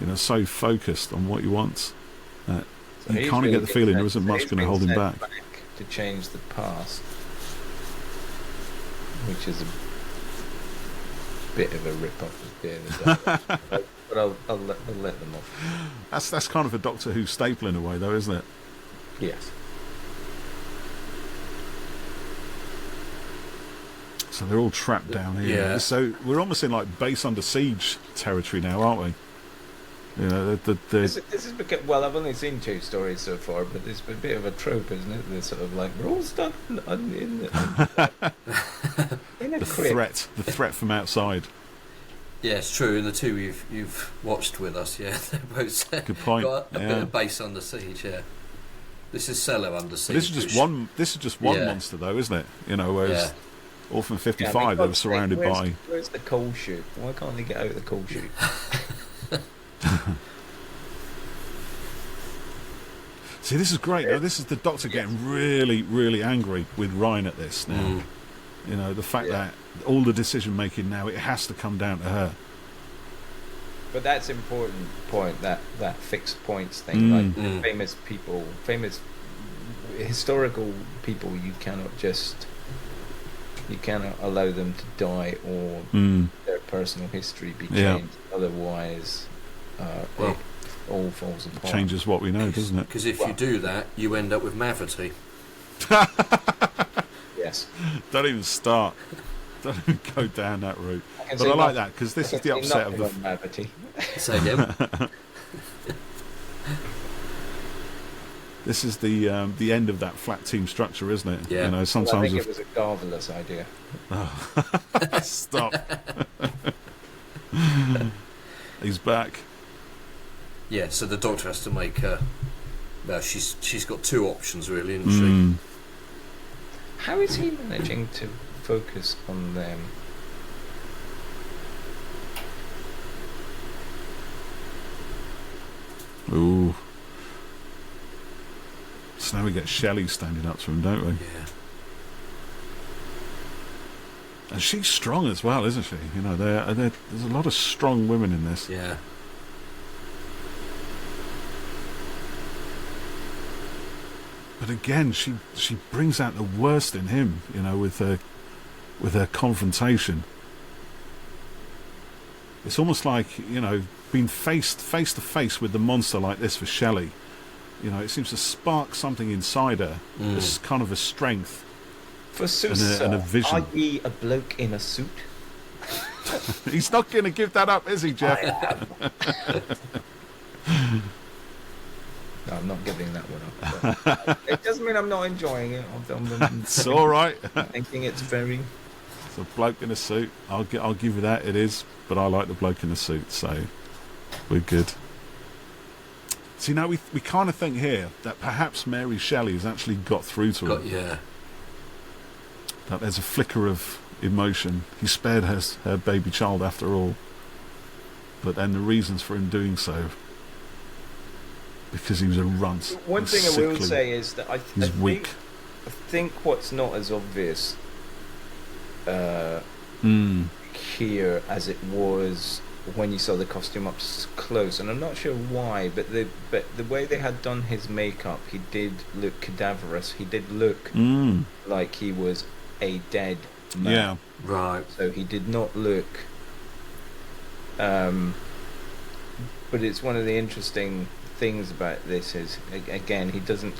you know, so focused on what he wants. So you kind of get the feeling there isn't much going to hold him back. To change the past, which is a bit of a rip-off of Beer in the Dark. But but I'll let them off. That's kind of a Doctor Who staple in a way, though, isn't it? Yes. So they're all trapped down here. Yeah. So we're almost in like base under siege territory now, aren't we? You know, this is because, well, I've only seen 2 stories so far, but it's a bit of a trope, isn't it? They're sort of like, we're all stuck in a crypt. The threat from outside. Yeah, it's true. And the 2 you've watched with us, yeah, they're both good point. Got a bit of base under siege. Yeah, this is Cello under siege. This is just one monster, though, isn't it? You know, whereas Orphan 55, they were surrounded by. Where's the coal chute? Why can't they get out of the coal chute? See, this is great. Now, this is the Doctor getting really, really angry with Ryan at this now. You know, the fact that all the decision making now, it has to come down to her. But that's important point, that fixed points thing. Like famous people, famous historical people, you cannot allow them to die or their personal history be changed. Otherwise, it all falls apart. Changes what we know, doesn't it? Because if you do that, you end up with Mavity. Yes. Don't even start. Don't even go down that route. But I like that, because this is the upset of the... Mavity. Say again. This is the end of that flat team structure, isn't it? Yeah. You know, sometimes I think it was a marvelous idea. Oh. Stop. He's back. Yeah, so the Doctor has to make her. Well, she's got 2 options really, isn't she? How is he managing to focus on them? Ooh. So now we get Shelley standing up to him, don't we? Yeah. And she's strong as well, isn't she? You know, there's a lot of strong women in this. Yeah. But again, she brings out the worst in him, you know, with her confrontation. It's almost like, you know, being face to face with the monster like this for Shelley. You know, it seems to spark something inside her. It's kind of a strength. For suits, and a vision. Are ye a bloke in a suit? He's not going to give that up, is he, Jeff? No, I'm not giving that one up. It doesn't mean I'm not enjoying it. It's all right. Thinking it's very... It's a bloke in a suit. I'll give you that. It is, but I like the bloke in the suit, so we're good. See, now we kind of think here that perhaps Mary Shelley has actually got through to him. Yeah. That there's a flicker of emotion. He spared her baby child after all. But then the reasons for him doing so, because he was a runt. One thing sickly. I will say is that I think what's not as obvious here as it was when you saw the costume up close, and I'm not sure why, but the way they had done his makeup, he did look cadaverous. He did look like he was a dead man. Yeah, right. So he did not look. But it's one of the interesting things about this is, again, he doesn't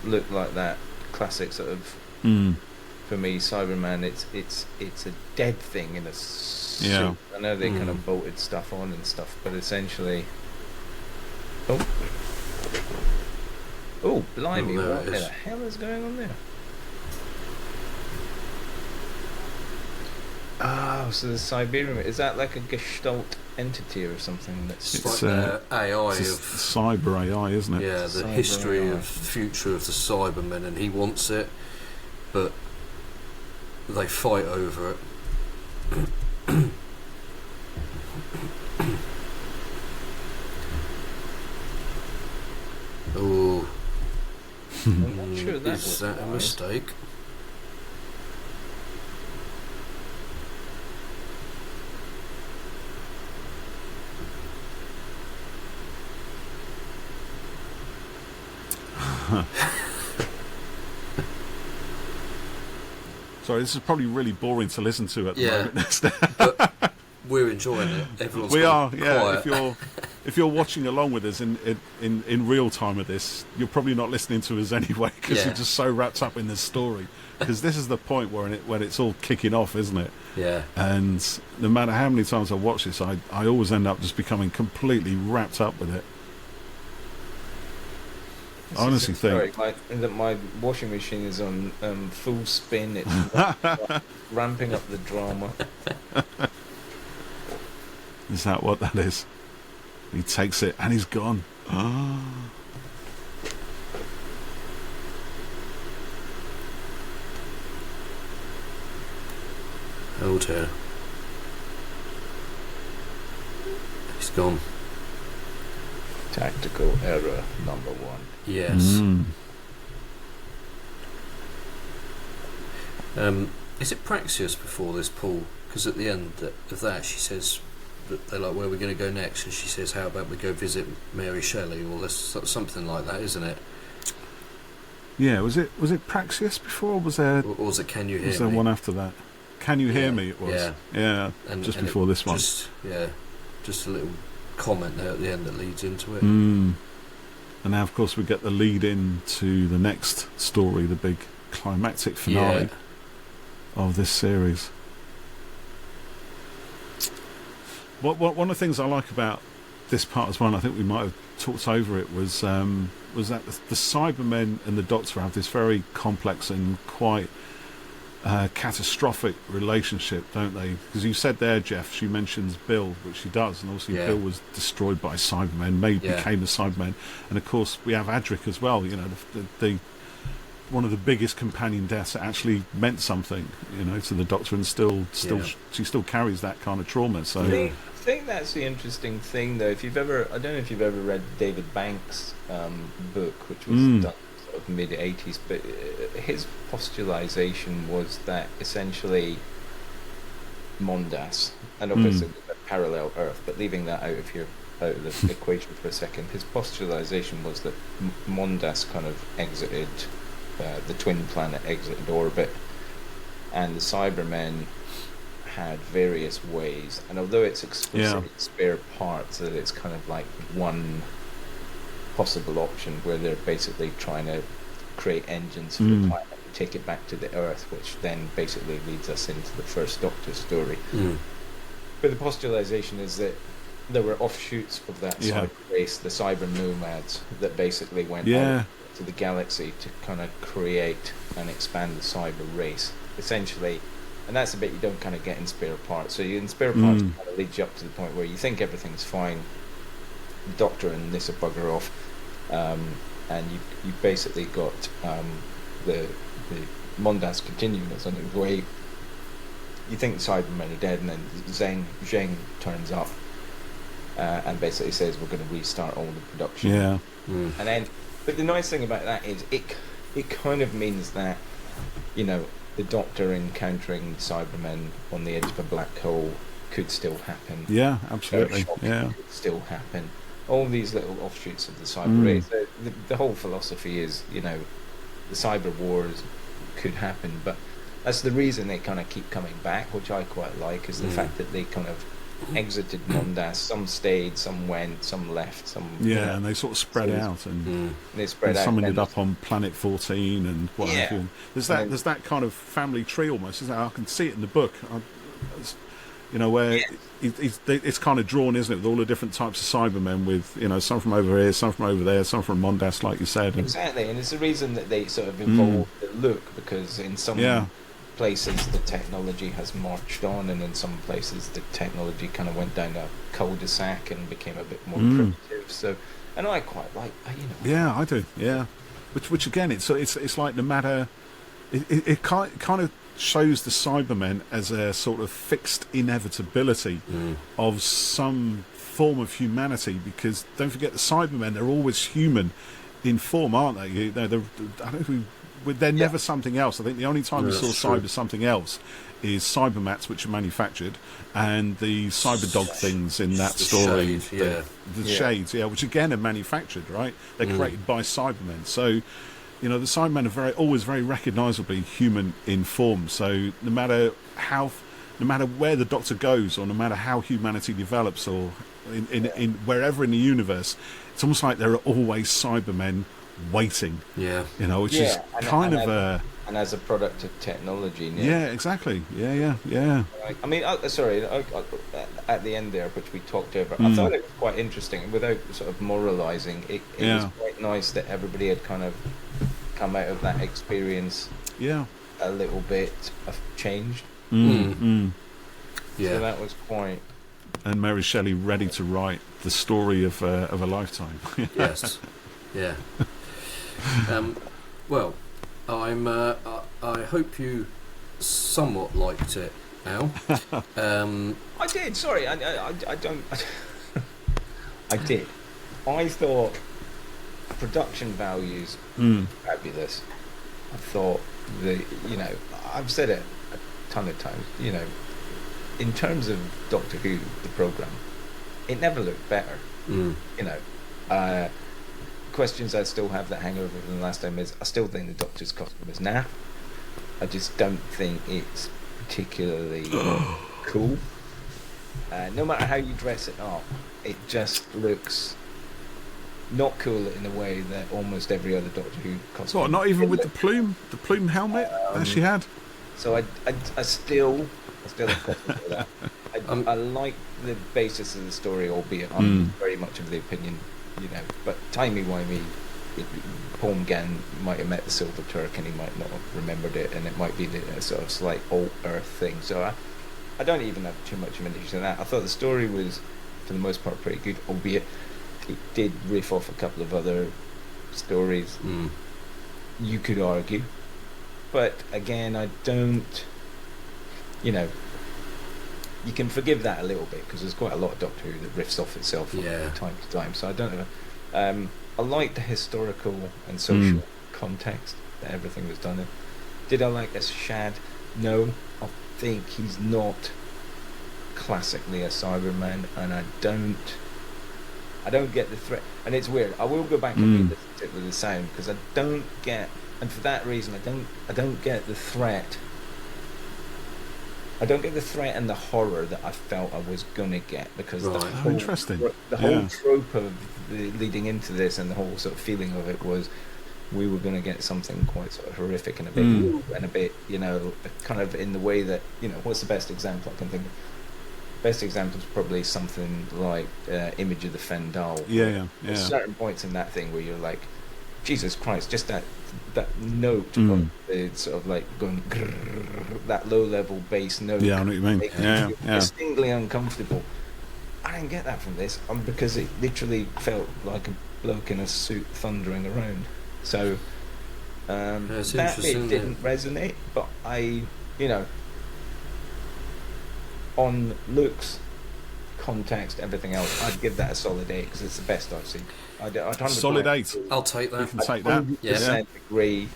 look like that classic sort of. For me, Cyberman, it's a dead thing in a suit. Yeah. I know they kind of bolted stuff on and stuff, but essentially, oh, blimey! What the hell is going on there? Oh, so the Cybermen, is that like a Gestalt entity or something? It's like the AI it's of cyber AI, isn't it? Yeah, the Cyber history AI. of future of the Cybermen, and he wants it, but they fight over it. Oh, I'm not sure that is was that a right. mistake? Sorry, this is probably really boring to listen to at the moment. we're enjoying it. Everyone's we are, quiet. yeah. If you're watching along with us in real time of this, you're probably not listening to us anyway because you're just so wrapped up in the story. Because this is the point when it's all kicking off, isn't it? Yeah. And no matter how many times I watch this, I always end up just becoming completely wrapped up with it. I honestly think my washing machine is on full spin. It's ramping up the drama. Is that what that is? He takes it and he's gone. Oh dear. He's gone. Tactical error number 1. Yes. Is it Praxius before this, Paul? Because at the end of that, she says that they're like, "Where are we going to go next?" And she says, "How about we go visit Mary Shelley?" Or something like that, isn't it? Yeah. Was it Praxius before? Or was there? Or was it Can You Hear Me? Was there one after that? Can You Hear Me? It was. Yeah. Just before this one. Just a little comment there at the end that leads into it. And now, of course, we get the lead in to the next story, the big climactic finale of this series. One of the things I like about this part as well, and I think we might have talked over it, was that the Cybermen and the Doctor have this very complex and quite catastrophic relationship, don't they? Because you said there, Jeff, she mentions Bill, which she does, and obviously Bill was destroyed by Cybermen, became a Cyberman, and of course we have Adric as well. You know, the one of the biggest companion deaths that actually meant something, you know, to the Doctor, and she still carries that kind of trauma. So I think that's the interesting thing, though. I don't know if you've ever read David Banks' book, which was done sort of mid '80s, but his postulation was that essentially Mondas, and obviously a parallel Earth, but leaving that out of the equation for a second, his postulation was that Mondas kind of exited. The twin planet exited orbit, and the Cybermen had various ways, and although it's explicitly spare parts, that it's kind of like one possible option where they're basically trying to create engines for the planet and take it back to the Earth, which then basically leads us into the first Doctor story. But the postulation is that there were offshoots of that cyber race, the cyber nomads, that basically went out to the galaxy to kind of create and expand the cyber race, essentially. And that's the bit you don't kind of get in spare parts. So in spare parts, it kind of leads you up to the point where you think everything's fine, the Doctor and Nissa bugger off, and you basically got the Mondas continuous on its way. You think the Cybermen are dead, and then Zheng turns up and basically says, "We're going to restart all the production." And then, but the nice thing about that is it kind of means that, you know, the Doctor encountering Cybermen on the edge of a black hole could still happen. Yeah, absolutely. Could still happen. All these little offshoots of the cyber race. The whole philosophy is, you know, the cyber wars could happen, but that's the reason they kind of keep coming back, which I quite like, is the fact that they kind of exited Mondas. Some stayed, some went, some left, some and they sort of spread out, and they spread out. Some ended up on Planet 14 and what have you. There's that kind of family tree almost, isn't it? I can see it in the book. You know, where it's kind of drawn, isn't it, with all the different types of Cybermen, with, you know, some from over here, some from over there, some from Mondas, like you said. Exactly, and it's the reason that they sort of evolved the look, because in some places the technology has marched on, and in some places the technology kind of went down a cul-de-sac and became a bit more primitive. So, and I quite like, you know. Yeah, I do. Yeah, which again, it's like no matter, it kind of shows the Cybermen as a sort of fixed inevitability of some form of humanity, because don't forget, the Cybermen, they're always human in form, aren't they? They're never something else. I think the only time we saw cyber something else is Cybermats, which are manufactured, and the Cyberdog things in that story. The shades, which again are manufactured, right? They're created by Cybermen. So, you know, the Cybermen are always very recognisably human in form. So no matter how no matter where the Doctor goes, or no matter how humanity develops, or in wherever in the universe, it's almost like there are always Cybermen waiting. Yeah, which is and as a product of technology. Yeah, exactly. Yeah. I mean, sorry, at the end there, which we talked over, I thought it was quite interesting. Without sort of moralising, it was quite nice that everybody had kind of come out of that experience. Yeah. A little bit of changed. Yeah. So that was quite. And Mary Shelley ready to write the story of a lifetime. Yes. Yeah. Well, I hope you somewhat liked it, Al. I did. Sorry, I don't. I did. I thought production values fabulous. I thought I've said it a ton of times. In terms of Doctor Who, the program, it never looked better. Questions I still have that hang over from the last time is I still think the Doctor's costume is naff. I just don't think it's particularly cool. No matter how you dress it up, it just looks not cool in a way that almost every other Doctor Who costume. What? Not even with the plume helmet that she had. So I still have questions for that. I like the basis of the story, albeit I'm very much of the opinion. But timey-wimey, Paul McGann might have met the Silver Turk and he might not have remembered it, and it might be a sort of slight alt-Earth thing. So I don't even have too much of an issue with that. I thought the story was, for the most part, pretty good, albeit it did riff off a couple of other stories, you could argue. But again, I don't... You can forgive that a little bit because there's quite a lot of Doctor Who that riffs off itself from time to time. So I don't know. I like the historical and social context that everything was done in. Did I like Ashad? No, I think he's not classically a Cyberman, and I don't get the threat. And it's weird. I will go back and re-listen to it with the sound because I don't get, and for that reason, I don't get the threat. I don't get the threat and the horror that I felt I was gonna get because the whole trope of leading into this and the whole sort of feeling of it was we were gonna get something quite sort of horrific and a bit kind of in the way that what's the best example I can think of? Best example is probably something like Image of the Fendal. There's certain points in that thing where you're like, Jesus Christ, just that note of the sort of like going grrr, that low level bass note. Yeah, I know what you mean. Distinctly uncomfortable. I didn't get that from this because it literally felt like a bloke in a suit thundering around. So that bit didn't resonate, but on looks, context, everything else, I'd give that a solid 8 because it's the best I've seen. Solid 8. I'll take that. You can take that. 100% agree.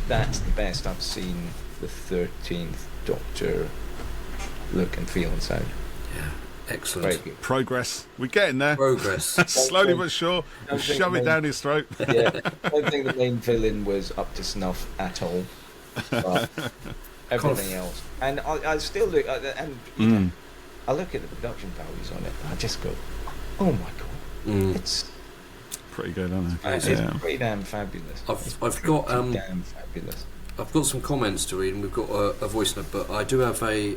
That's the best I've seen the 13th Doctor look and feel and sound. Yeah, excellent. Progress. We're getting there. Progress. Slowly but sure. We'll shove it down his throat. Yeah, I don't think the main villain was up to snuff at all. But everything else. And I still look, I look at the production values on it, and I just go, oh my God. It's pretty good, isn't it? It's pretty damn fabulous. I've got damn fabulous. I've got some comments to read, and we've got a voice note, but I do have a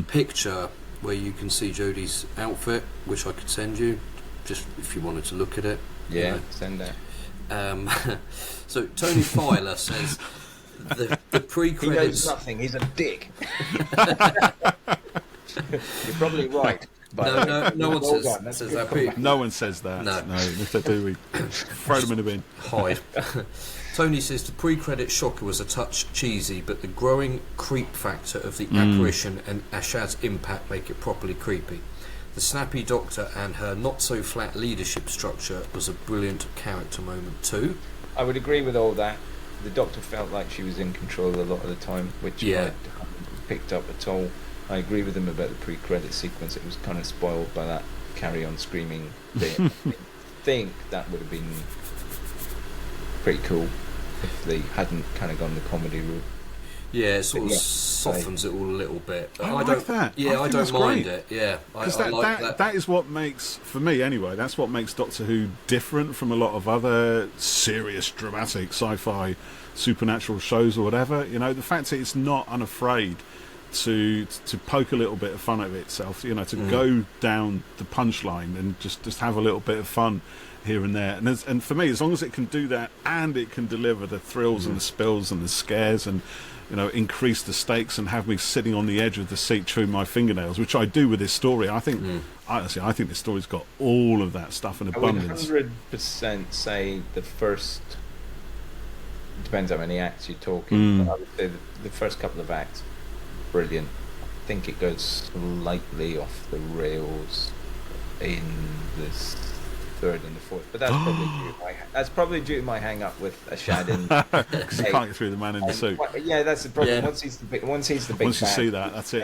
picture where you can see Jodie's outfit, which I could send you, just if you wanted to look at it. Yeah, send that. So Tony Filer says the pre-credits. He knows nothing. He's a dick. You're probably right. No one says that. No one says that. No, if they do, we throw them in the bin. Hide. Tony says the pre-credit shocker was a touch cheesy, but the growing creep factor of the apparition and Ashad's impact make it properly creepy. The snappy Doctor and her not-so-flat leadership structure was a brilliant character moment too. I would agree with all that. The Doctor felt like she was in control a lot of the time, which I hadn't picked up at all. I agree with him about the pre-credit sequence. It was kind of spoiled by that carry-on screaming bit. I think that would have been pretty cool if they hadn't kind of gone the comedy route. Yeah, it sort of softens it all a little bit. I like that. Yeah, I don't mind it. Yeah, because I like that. That is what makes, for me anyway, that's what makes Doctor Who different from a lot of other serious, dramatic, sci-fi, supernatural shows or whatever. You know, the fact that it's not unafraid to poke a little bit of fun at itself. You know, to go down the punchline and just have a little bit of fun here and there. And for me, as long as it can do that and it can deliver the thrills and the spills and the scares and, you know, increase the stakes and have me sitting on the edge of the seat chewing my fingernails, which I do with this story. I think, honestly, I think this story's got all of that stuff in abundance. I would 100% say the first, depends how many acts you're talking, but I would say the first couple of acts, brilliant. I think it goes slightly off the rails in this third and the fourth, but that's probably due to my hang up with Ashad because you can't get through the man in the suit. Yeah, that's the problem. Yeah. Once he's the big once you see that, that's it.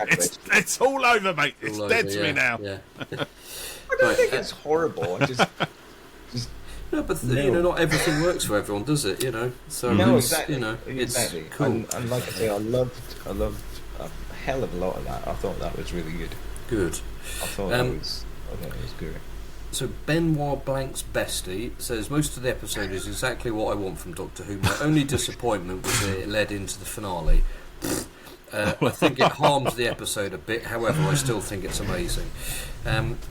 It's all over, mate. It's dead to me now. Yeah. I don't think it's horrible. I just no, but you know, not everything works for everyone, does it? You know, so no, exactly. You know, exactly. It's cool. And like I say, I loved a hell of a lot of that. I thought that was really good. Good. I thought it was good. So Benoit Blank's bestie says most of the episode is exactly what I want from Doctor Who. My only disappointment was that it led into the finale. I think it harms the episode a bit. However, I still think it's amazing.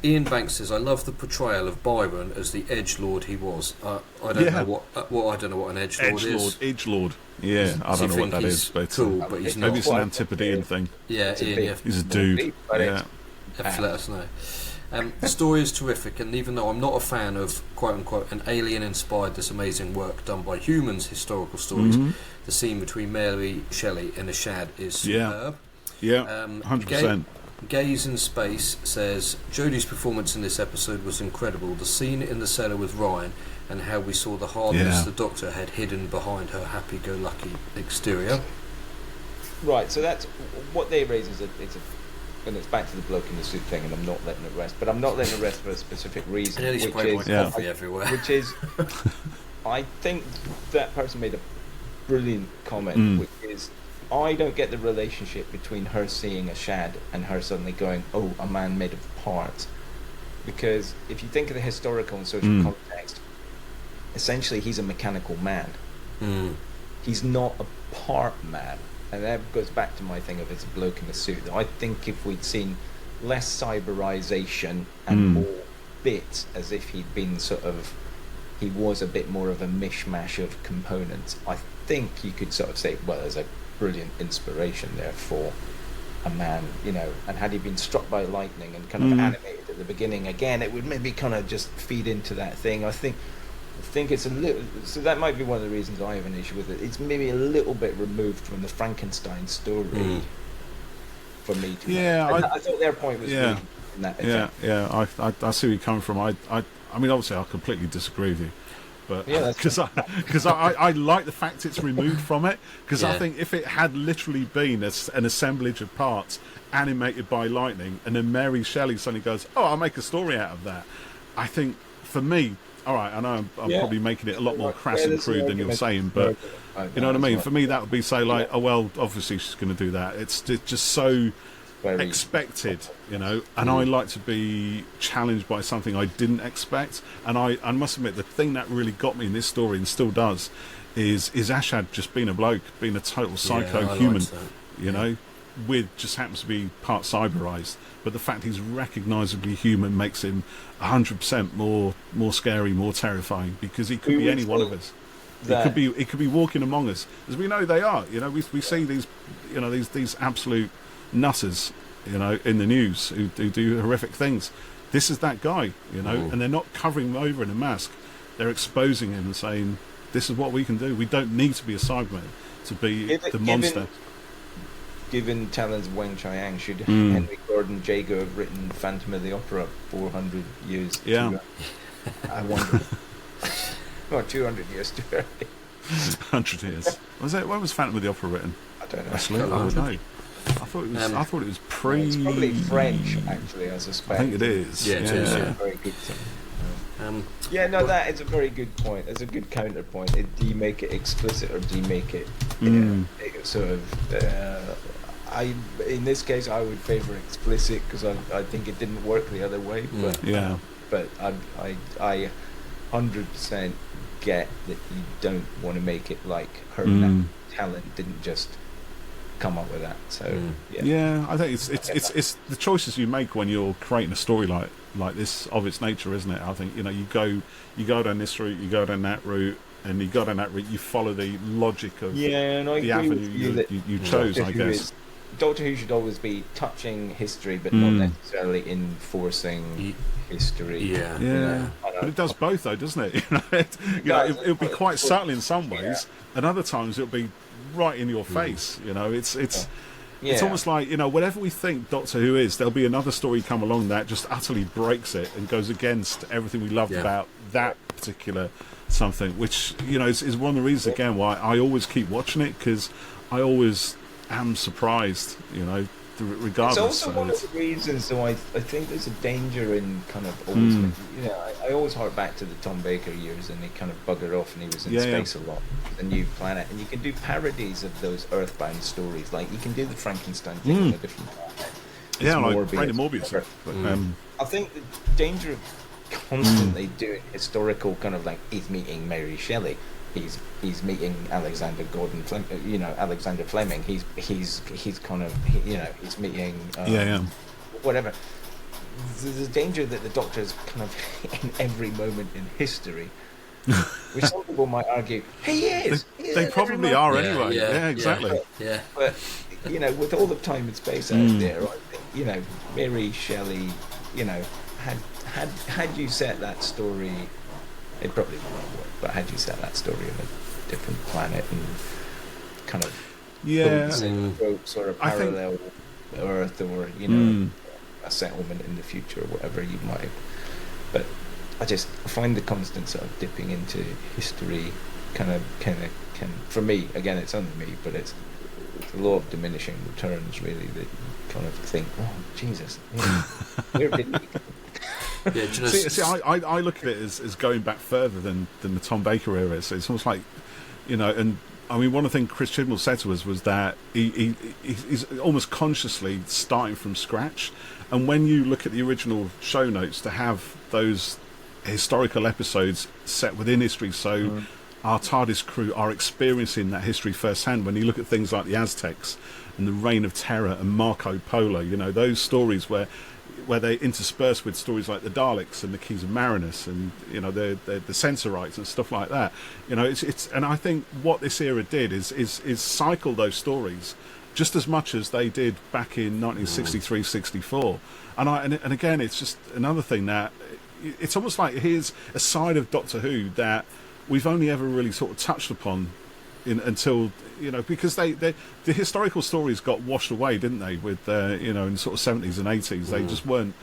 Ian Banks says I love the portrayal of Byron as the edgelord he was. I don't know what I don't know what an edgelord is. Edgelord. Yeah, I don't know what that is, but cool. But he's not. Maybe it's an Antipodean thing. Yeah, Ian. He's a dude. Yeah, have to let us know. The story is terrific, and even though I'm not a fan of quote-unquote an alien-inspired this amazing work done by humans historical stories, the scene between Mary Shelley and Ashad is superb. Yeah, 100%. Gaze in Space says Jodie's performance in this episode was incredible. The scene in the cellar with Ryan and how we saw the hardness the Doctor had hidden behind her happy-go-lucky exterior. Right, so that's what they raise is and it's back to the bloke in the suit thing, and I'm not letting it rest. But I'm not letting it rest for a specific reason, which is coffee everywhere. Which is, I think that person made a brilliant comment, which is, I don't get the relationship between her seeing Ashad and her suddenly going, "Oh, a man made of parts," because if you think of the historical and social context, essentially he's a mechanical man. He's not a part man. And that goes back to my thing of it's a bloke in a suit. I think if we'd seen less cyberization and more bits as if he was a bit more of a mishmash of components, I think you could sort of say, well, there's a brilliant inspiration there for a man, you know, and had he been struck by lightning and kind of animated at the beginning again, it would maybe kind of just feed into that thing. I think it's a little, so that might be one of the reasons I have an issue with it. It's maybe a little bit removed from the Frankenstein story for me. I thought their point was really in that effect. I see where you're coming from. I mean, obviously, I completely disagree with you, but because I like the fact it's removed from it. Because I think if it had literally been an assemblage of parts animated by lightning, and then Mary Shelley suddenly goes, "Oh, I'll make a story out of that," I think for me. All right, I know I'm probably making it a lot more crass and crude than you're saying, but you know what I mean? For me, that would be say like, oh, well, obviously she's going to do that. It's just so expected, you know, and I like to be challenged by something I didn't expect. And I must admit, the thing that really got me in this story, and still does, is Ashad just being a bloke, being a total psycho human, you know, with just happens to be part cyberized. But the fact he's recognisably human makes him 100% more scary, more terrifying, because he could be any one of us. He could be walking among us, as we know they are. You know, we see these, you know, these absolute nutters, you know, in the news who do horrific things. This is that guy, you know, and they're not covering him over in a mask. They're exposing him and saying, "This is what we can do. We don't need to be a Cyberman to be the monster." Given talents of Wang Chiang, should Henry Gordon Jago have written Phantom of the Opera 400 years? I wonder. Or 200 years too early. 100 years. Was it? When was Phantom of the Opera written? I don't know. Actually, I don't know. I thought it was pre. It's probably French, actually. I suspect. I think it is. Yeah, it is. Very good thing. That is a very good point. It's a good counterpoint. Do you make it explicit or do you make it sort of? In this case, I would favour explicit because I think it didn't work the other way. But I 100% get that you don't want to make it like her talent didn't just come up with that. So I think it's the choices you make when you're creating a story like this of its nature, isn't it? I think you go down this route, you go down that route, and you go down that route, you follow the logic of and I the agree avenue with you chose. I guess Doctor Who should always be touching history, but not necessarily enforcing history. But it does both, though, doesn't it? It'll be quite subtle in some ways, and other times it'll be right in your face. It's almost like whatever we think Doctor Who is, there'll be another story come along that just utterly breaks it and goes against everything we loved about that particular something, which is one of the reasons again why I always keep watching it, because I always am surprised, regardless. It's also one of the reasons, though, I think there's a danger in kind of always, I always hark back to the Tom Baker years, and he kind of buggered off, and he was in space a lot, a new planet, and you can do parodies of those Earthbound stories, like you can do the Frankenstein thing on a different planet. Like Brandon Morbius. I think the danger of constantly doing historical kind of like he's meeting Mary Shelley. He's meeting Alexander Gordon Alexander Fleming. He's kind of he's meeting whatever. There's a danger that the Doctor is kind of in every moment in history, which some people might argue he is. They probably are anyway. Yeah, exactly. But with all the time and space out there, I think Mary Shelley, had you set that story. It probably wouldn't work, but had you set that story on a different planet and kind of sort of parallel Earth or a settlement in the future or whatever you might. But I just find the constant sort of dipping into history kind of can for me, again, it's only me, but it's the law of diminishing returns really, that you kind of think, oh Jesus, where did we go? I look at it as going back further than the Tom Baker era. So it's almost like, and I mean, one of the things Chris Chibnall said to us was that he's almost consciously starting from scratch. And when you look at the original show notes, to have those historical episodes set within history, so our TARDIS crew are experiencing that history firsthand. When you look at things like the Aztecs and the Reign of Terror and Marco Polo, those stories where they intersperse with stories like the Daleks and the Keys of Marinus and the Sensorites and stuff like that. It's and I think what this era did is cycle those stories just as much as they did back in 1963-64. And again, it's just another thing that it's almost like here's a side of Doctor Who that we've only ever really sort of touched upon until because the historical stories got washed away, didn't they, with in sort of 70s and 80s. They just weren't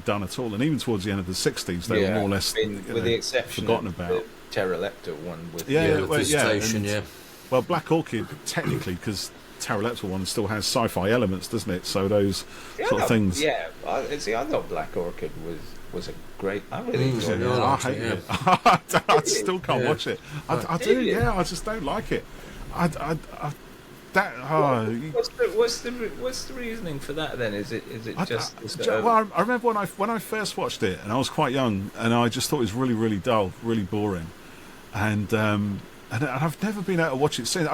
done at all, and even towards the end of the 60s they were more or less with the exception forgotten of about the Pterolepta one with Visitation. Well, Black Orchid technically, because Pterolepta one still has sci-fi elements, doesn't it? So those sort of things. I thought Black Orchid was a great. I really enjoyed it. I hate it. I still can't watch it. I do. Yeah, I just don't like it. What's the reasoning for that then? Is it just? Well, I remember when I first watched it, and I was quite young, and I just thought it was really, really dull, really boring, and I've never been able to watch it since.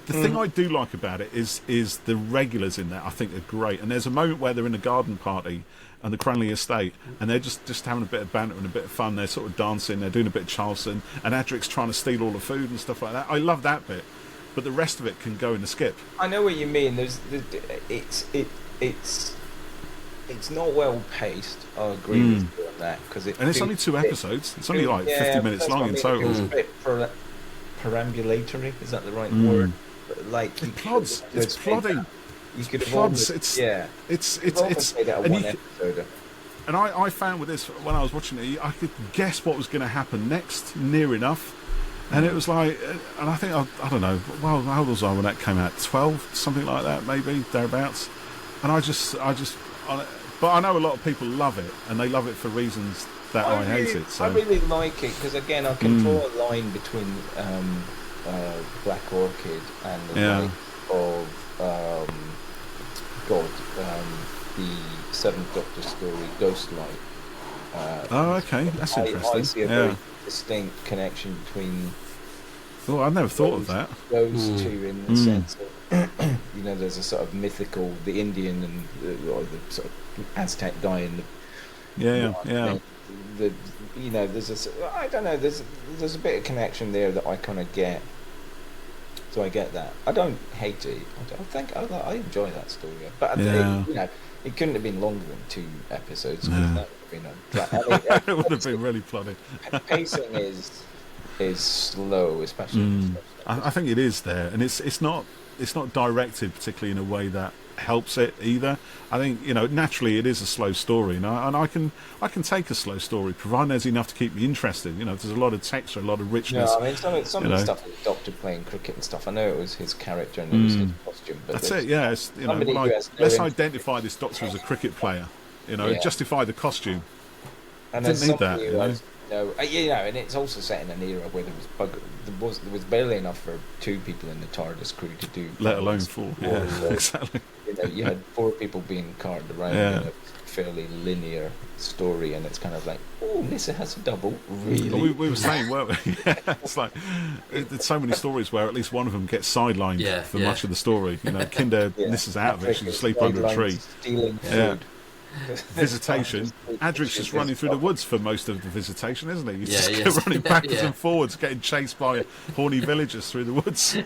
The thing I do like about it is the regulars in there. I think are great, and there's a moment where they're in a garden party on the Cranley estate, and they're just having a bit of banter and a bit of fun. They're sort of dancing, they're doing a bit of Charleston, and Adric's trying to steal all the food and stuff like that. I love that bit, but the rest of it can go in the skip. I know what you mean. It's not well paced. I agree with you on that, and it's only 2 episodes. It's only like 50 minutes long in total. It's a bit perambulatory. Is that the right word? Like it plods. It's plodding. You could plods. It's and I found with this, when I was watching it, I could guess what was going to happen next, near enough. And it was like, and I think I don't know. Well, how old was I when that came out? 12, something like that, maybe thereabouts. And I just But I know a lot of people love it, and they love it for reasons that I hate it. So I really like it because, again, I can draw a line between Black Orchid and the like of the Seventh Doctor story, Ghostlight. Okay, that's interesting. I see a very distinct connection between. Oh, I never thought of that. Those two, in the sense of, there's a sort of mythical, the Indian and or the sort of Aztec guy in the there's I don't know, there's a bit of connection there that I kind of get. So I get that. I don't hate it. I think I enjoy that story, but it couldn't have been longer than 2 episodes. That would have been it would have been really plotty. Pacing is slow, especially. I think it is there, and it's not directed particularly in a way that helps it either. I think naturally it is a slow story, and I can take a slow story provided there's enough to keep me interested. There's a lot of texture, a lot of richness. No, I mean some of the stuff with the Doctor playing cricket and stuff. I know it was his character and it was his costume, but that's it. Yeah, let's identify this Doctor as a cricket player. Justify the costume. And didn't need that. And it's also set in an era where there was barely enough for 2 people in the TARDIS crew to do. Let alone 4. Yeah, exactly. You had 4 people being carted around in a fairly linear story, and it's kind of like, oh, Nissa has a double. Really? We were saying, weren't we? It's like there's so many stories where at least one of them gets sidelined for much of the story. Kinder, Nissa's out of it; she's asleep under a tree. Stealing food. Visitation. Adric's just running through the woods for most of the visitation, isn't he? He's just running backwards and forwards, getting chased by horny villagers through the woods.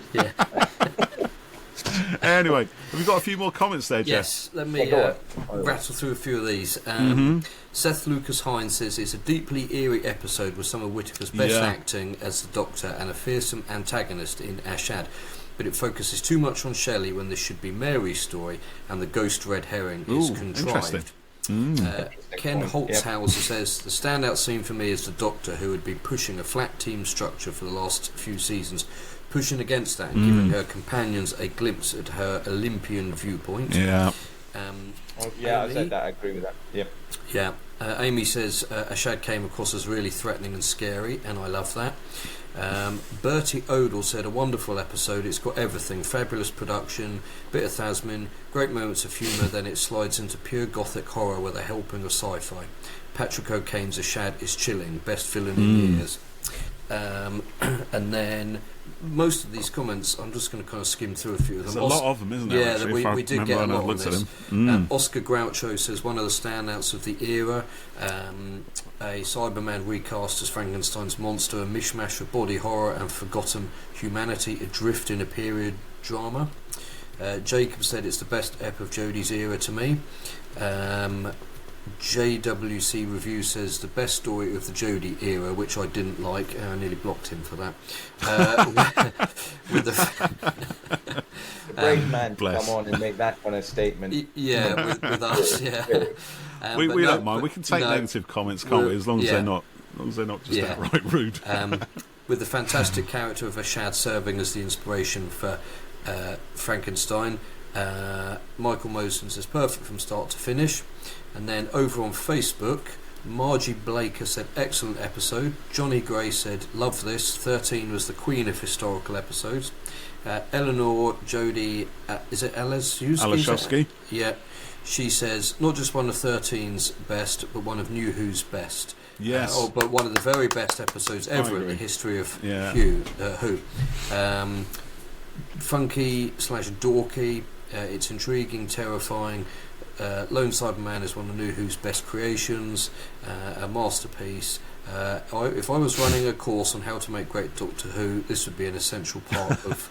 Anyway, have we got a few more comments there, Jeff? Yes, let me rattle through a few of these. Seth Lucas Hines says it's a deeply eerie episode with some of Whittaker's best acting as the Doctor and a fearsome antagonist in Ashad. But it focuses too much on Shelley when this should be Mary's story, and the ghost red herring is contrived. Ken Holtzhauser says the standout scene for me is the Doctor, who had been pushing a flat team structure for the last few seasons, pushing against that and giving her companions a glimpse at her Olympian viewpoint. I said that. I agree with that. Yeah. Amy says Ashad came across as really threatening and scary, and I love that. Bertie Odell said a wonderful episode. It's got everything: fabulous production, bit of Thasmin, great moments of humour, then it slides into pure gothic horror with a helping of sci-fi. Patrick O'Kane's Ashad is chilling, best villain in years. And then most of these comments, I'm just going to kind of skim through a few of them. There's a lot of them, isn't there? Yeah, we did get a lot of this. Oscar Groucho says one of the standouts of the era, a Cyberman recast as Frankenstein's monster, a mishmash of body horror and forgotten humanity adrift in a period drama. Jacob said it's the best ep of Jodie's era to me. JWC Review says the best story of the Jodie era, which I didn't like. I nearly blocked him for that. With the brave man to come on and make that kind of statement. With us, we don't mind. We can take negative comments, can't we? As long as they're not just outright rude. With the fantastic character of Ashad serving as the inspiration for Frankenstein. Michael Mosen says perfect from start to finish. And then over on Facebook, Margie Blaker said excellent episode. Johnny Gray said love this. 13 was the queen of historical episodes. Eleanor Jodie, is it Alashowski? Yeah, she says not just one of 13's best, but one of New Who's best. Yes, but one of the very best episodes ever in the history of Who. Funky/dorky. It's intriguing, terrifying. Lone Cyberman is one of New Who's best creations, a masterpiece. If I was running a course on how to make great Doctor Who, this would be an essential part of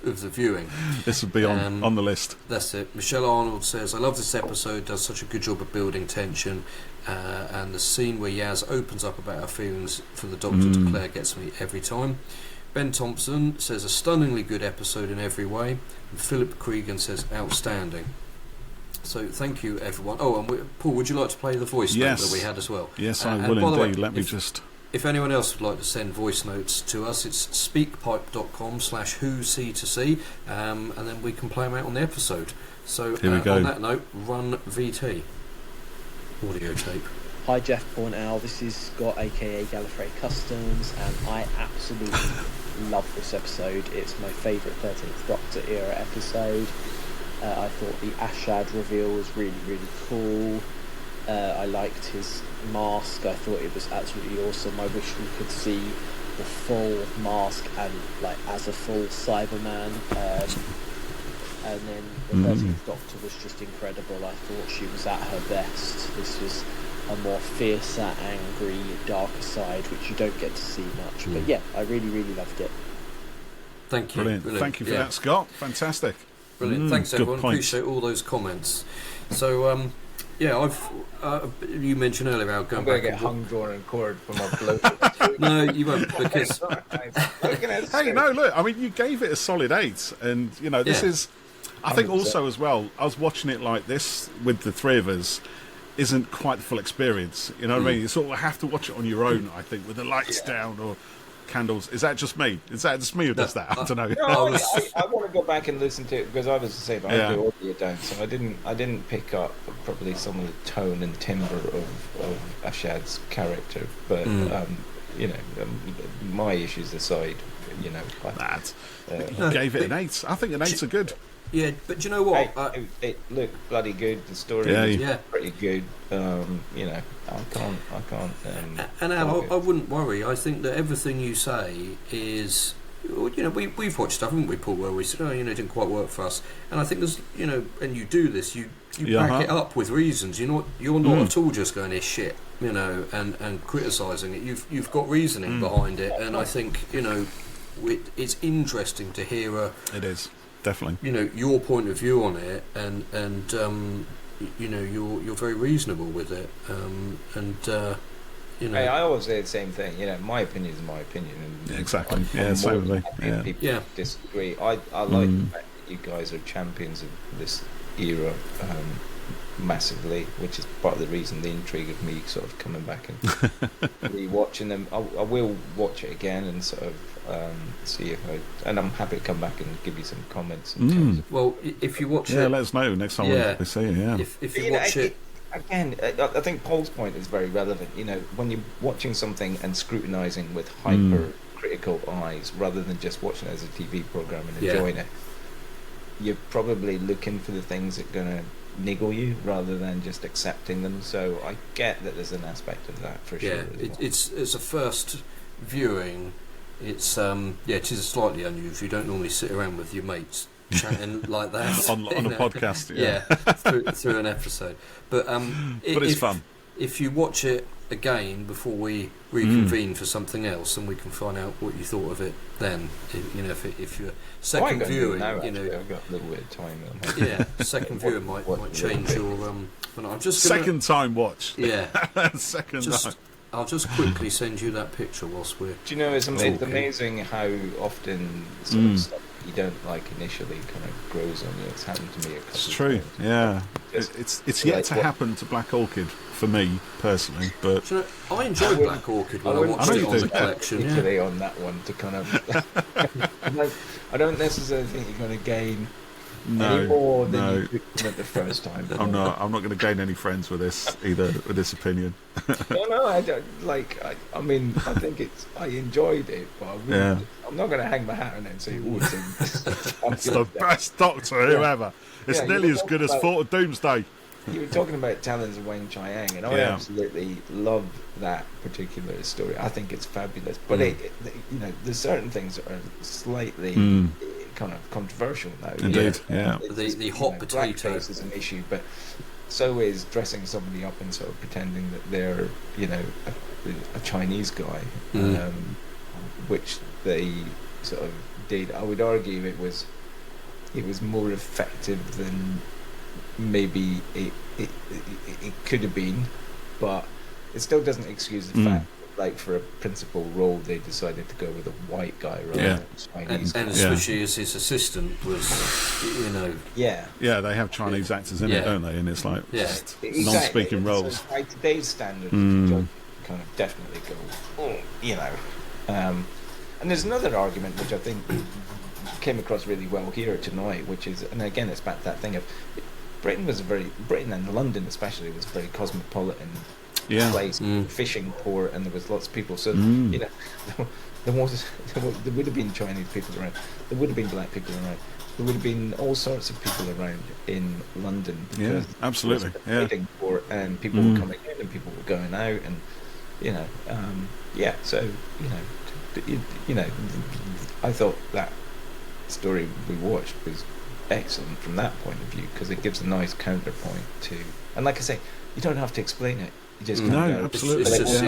the viewing. This would be on the list. That's it. Michelle Arnold says, I love this episode, does such a good job of building tension, and the scene where Yaz opens up about her feelings for the Doctor to Claire gets me every time. Ben Thompson says a stunningly good episode in every way, and Philip Cregan says outstanding. So thank you everyone. Oh, and Paul, would you like to play the voice note that we had as well? Yes, I will indeed. Let me just... If anyone else would like to send voice notes to us, it's speakpipe.com/whoc2c, and then we can play them out on the episode. So here we go. On that note, run VT. audio tape. Hi Jeff Cornell, this is Scott aka Gallifrey Customs, and I absolutely love this episode. It's my favourite 13th Doctor era episode. I thought the Ashad reveal was really, really cool. I liked his mask. I thought it was absolutely awesome. I wish we could see the full mask and like as a full Cyberman. And then the 13th Doctor was just incredible. I thought she was at her best. This was a more fiercer, angry, darker side, which you don't get to see much. But yeah, I really, really loved it. Thank you. Brilliant. Thank you for that, Scott. Fantastic. Brilliant. Thanks, everyone. Appreciate all those comments. So, I've you mentioned earlier about going back. I'm going to get hung, drawn, and quartered for my bloke. No, you won't, because. Hey, no, look. I mean, you gave it a solid 8, and you know this is. I think 100%. Also as well. I was watching it like this with the three of us. Isn't quite the full experience. You know what I mean? You sort of have to watch it on your own. I think with the lights down or candles. Is that just me? Is that just me who does that? I don't know. No, I want to go back and listen to it because I was the same. I do audio down, so I didn't pick up probably some of the tone and timbre of Ashad's character. But my issues aside, you gave it an 8. I think an 8's are good. Yeah, but do you know what? It looked bloody good. The story was pretty good. I can't. And Al, I wouldn't worry. I think that everything you say is, we've watched stuff, haven't we, Paul, where we said, it didn't quite work for us. And I think there's, and you do this, you back it up with reasons. You're not at all just going, it's shit, and criticising it. You've got reasoning behind it, and I think, it's interesting to hear it is. Definitely. Your point of view on it, and you're very reasonable with it, Hey, I always say the same thing. My opinion is my opinion. And exactly. Same with me. People disagree. I like the fact that you guys are champions of this era massively, which is part of the reason, the intrigue of me sort of coming back and rewatching them. I will watch it again and sort of see if and I'm happy to come back and give you some comments. In terms of if you watch it, let us know next time we see it. Yeah, if you watch it. Again, I think Paul's point is very relevant. When you're watching something and scrutinising with hyper-critical eyes, rather than just watching it as a TV programme and enjoying it, you're probably looking for the things that are going to niggle you, rather than just accepting them. So I get that there's an aspect of that for sure. It's a first viewing. It is slightly unusual. You don't normally sit around with your mates chatting like that on a podcast. Through an episode. But it's fun. If you watch it again before we reconvene for something else, and we can find out what you thought of it then. If you're second viewing, I've got a little bit of time. Second viewing might change your. I'm just second time watch. Yeah, second time. I'll just quickly send you that picture whilst we're. Do you know, it's amazing how often sort of stuff you don't like initially kind of grows on you. It's happened to me a couple It's true, of times. Yeah. It's yet to happen to Black Orchid for me personally, but do you know, I enjoyed Black Orchid when I watched it on the collection. Particularly on that one to kind of. I don't necessarily think you're going to gain. Any more than you did the first time. I'm not going to gain any friends with this either. With this opinion. No, I don't like. I think I enjoyed it, but I'm not going to hang my hat on it and say, it's the best Doctor who ever. It's nearly as good as Fort of Doomsday. You were talking about Talons of Wang Chiang, and I absolutely love that particular story. I think it's fabulous, but there's certain things that are slightly. Kind of controversial now. Indeed, the hot potato is an issue, but so is dressing somebody up and sort of pretending that they're, a Chinese guy, which they sort of did. I would argue it was more effective than maybe it could have been, but it still doesn't excuse the fact. Like for a principal role, they decided to go with a white guy rather than a Chinese. And especially as his assistant was, Yeah, they have Chinese actors in it, don't they? And it's like non-speaking roles. So by today's standards, kind of definitely go, and there's another argument which I think came across really well here tonight, which is, and again, it's back to that thing of Britain and London especially was a very cosmopolitan place, fishing port, and there was lots of people. So you know, there would have been Chinese people around. There would have been black people around. There would have been all sorts of people around in London. Yeah, absolutely. It was a trading port, and people were coming in and people were going out, and you know, So you know, I thought that story we watched was excellent from that point of view because it gives a nice counterpoint to, and like I say, you don't have to explain it. You just absolutely. It's just,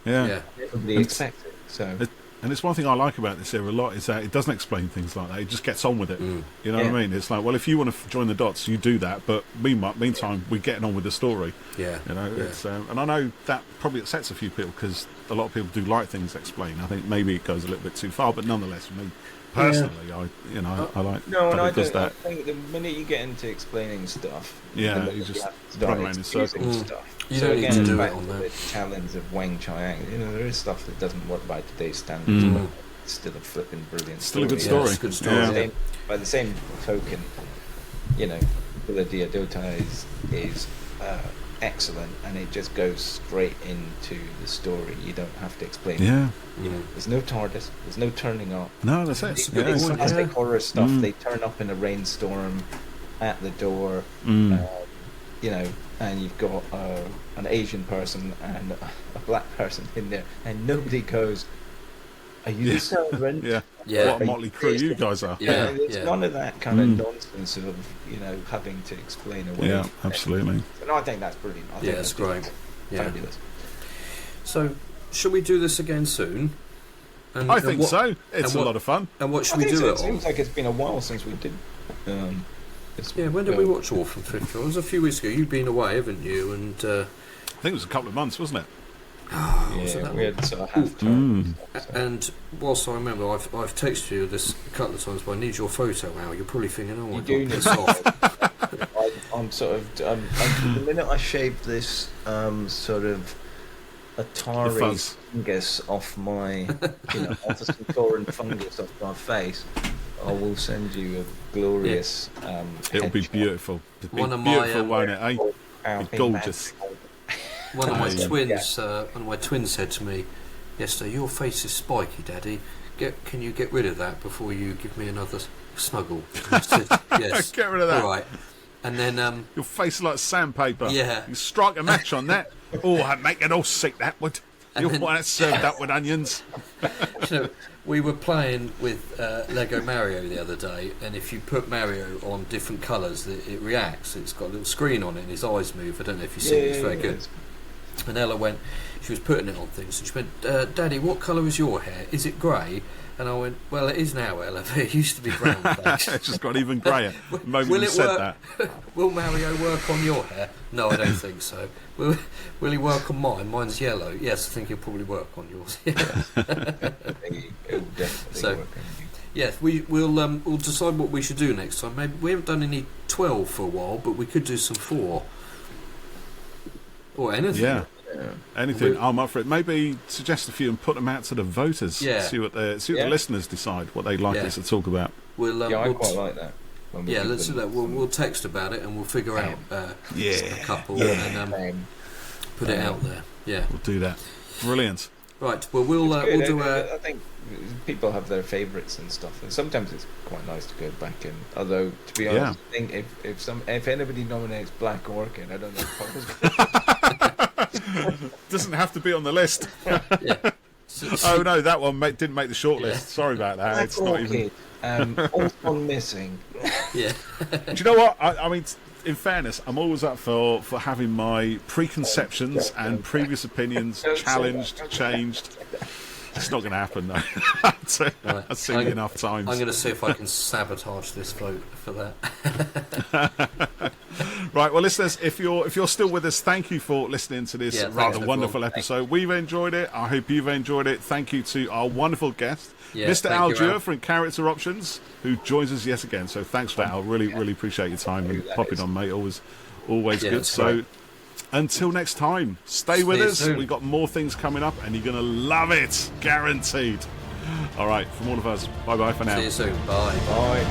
everybody expects it. So. And it's one thing I like about this era a lot is that it doesn't explain things like that. It just gets on with it. You know what I mean? It's like, well, if you want to join the dots, you do that. But meantime, we're getting on with the story. Yeah. You know, it's and I know that probably upsets a few people because a lot of people do like things explained. I think maybe it goes a little bit too far, but nonetheless, for me personally, I like. No, and I think the minute you get into explaining stuff, you just run around in circles. Stuff. You don't need to do it on the challenge of Wang Chiang. You know, there is stuff that doesn't work by today's standards, but it's still a flipping brilliant story. Still a good story. It's a good story. By the same token, you know, Villa Diodati is excellent, and it just goes straight into the story. You don't have to explain it. You know, there's no TARDIS, there's no turning up. No, that's it. It's fantastic horror stuff. They turn up in a rainstorm at the door. You know, and you've got an Asian person and a black person in there, and nobody goes, "Are you the Cybermen?" What a motley crew you guys are. There's none of that kind of nonsense of, you know, having to explain away. Yeah, absolutely. And I think that's brilliant. I think it's great. Fabulous. So, should we do this again soon? I think so. It's a lot of fun. And what should we do it on? It seems like it's been a while since we did. When did we watch Orphan Fifth? It was a few weeks ago. You've been away, haven't you? And I think it was a couple of months, wasn't it? We had sort of half time. And whilst I remember, I've texted you this a couple of times, but I need your photo, Al. You're probably thinking, oh my god, piss off. I'm sort of the minute I shaved this sort of Atari fungus off my, off the Centauran fungus off my face, I will send you a glorious. It'll be beautiful. It'll be beautiful, won't it? Eh? Be gorgeous. One of my twins said to me yesterday, "Your face is spiky, Daddy. Can you get rid of that before you give me another snuggle?" I said, yes. Get rid of that. All right. And then your face is like sandpaper. Yeah. You strike a match on that. I'd make it all sick. That would. You want it served up with onions. We were playing with Lego Mario the other day, and if you put Mario on different colours, it reacts. It's got a little screen on it, and his eyes move. I don't know if you've seen it. It's very good. And Ella she was putting it on things, and she went, "Daddy, what colour is your hair? Is it grey?" And I went, "Well, it is now, Ella, but it used to be brown." It's just got even greyer. The moment you said that. Will Mario work on your hair? No, I don't think so. Will he work on mine? Mine's yellow. Yes, I think he'll probably work on yours. It'll definitely work on you. Yes, we'll decide what we should do next time. Maybe we haven't done any 12 for a while, but we could do some 4 or anything. Yeah. Anything. I'm up for it. Maybe suggest a few and put them out to the voters. Yeah. See what the listeners decide what they'd like us to talk about. I quite like that. Let's do that. We'll text about it and we'll figure out a couple and put it out there. Yeah, we'll do that. Brilliant. Right. Well, we'll do. I think people have their favourites and stuff, and sometimes it's quite nice to go back and. Although, to be honest, I think if anybody nominates Black Orchid, I don't know if I was. Doesn't have to be on the list. Oh no, that one didn't make the short list. Sorry about that. Black it's not Orchid, even. Also missing. Yeah. Do you know what? I mean, in fairness, I'm always up for having my preconceptions and previous opinions challenged, changed. It's not going to happen, though. I've seen it enough times. I'm going to see if I can sabotage this vote for that. Right, well, listeners, if you're still with us, thank you for listening to this rather wonderful episode. We've enjoyed it. I hope you've enjoyed it. Thank you to our wonderful guest, Mr. Al Dewar from Character Options, who joins us yet again. So thanks for that, Al. Really appreciate your time and popping on, mate. Always good. So until next time, stay with us. We've got more things coming up, and you're going to love it, guaranteed. All right, from all of us, bye-bye for now. See you soon. Bye. Bye.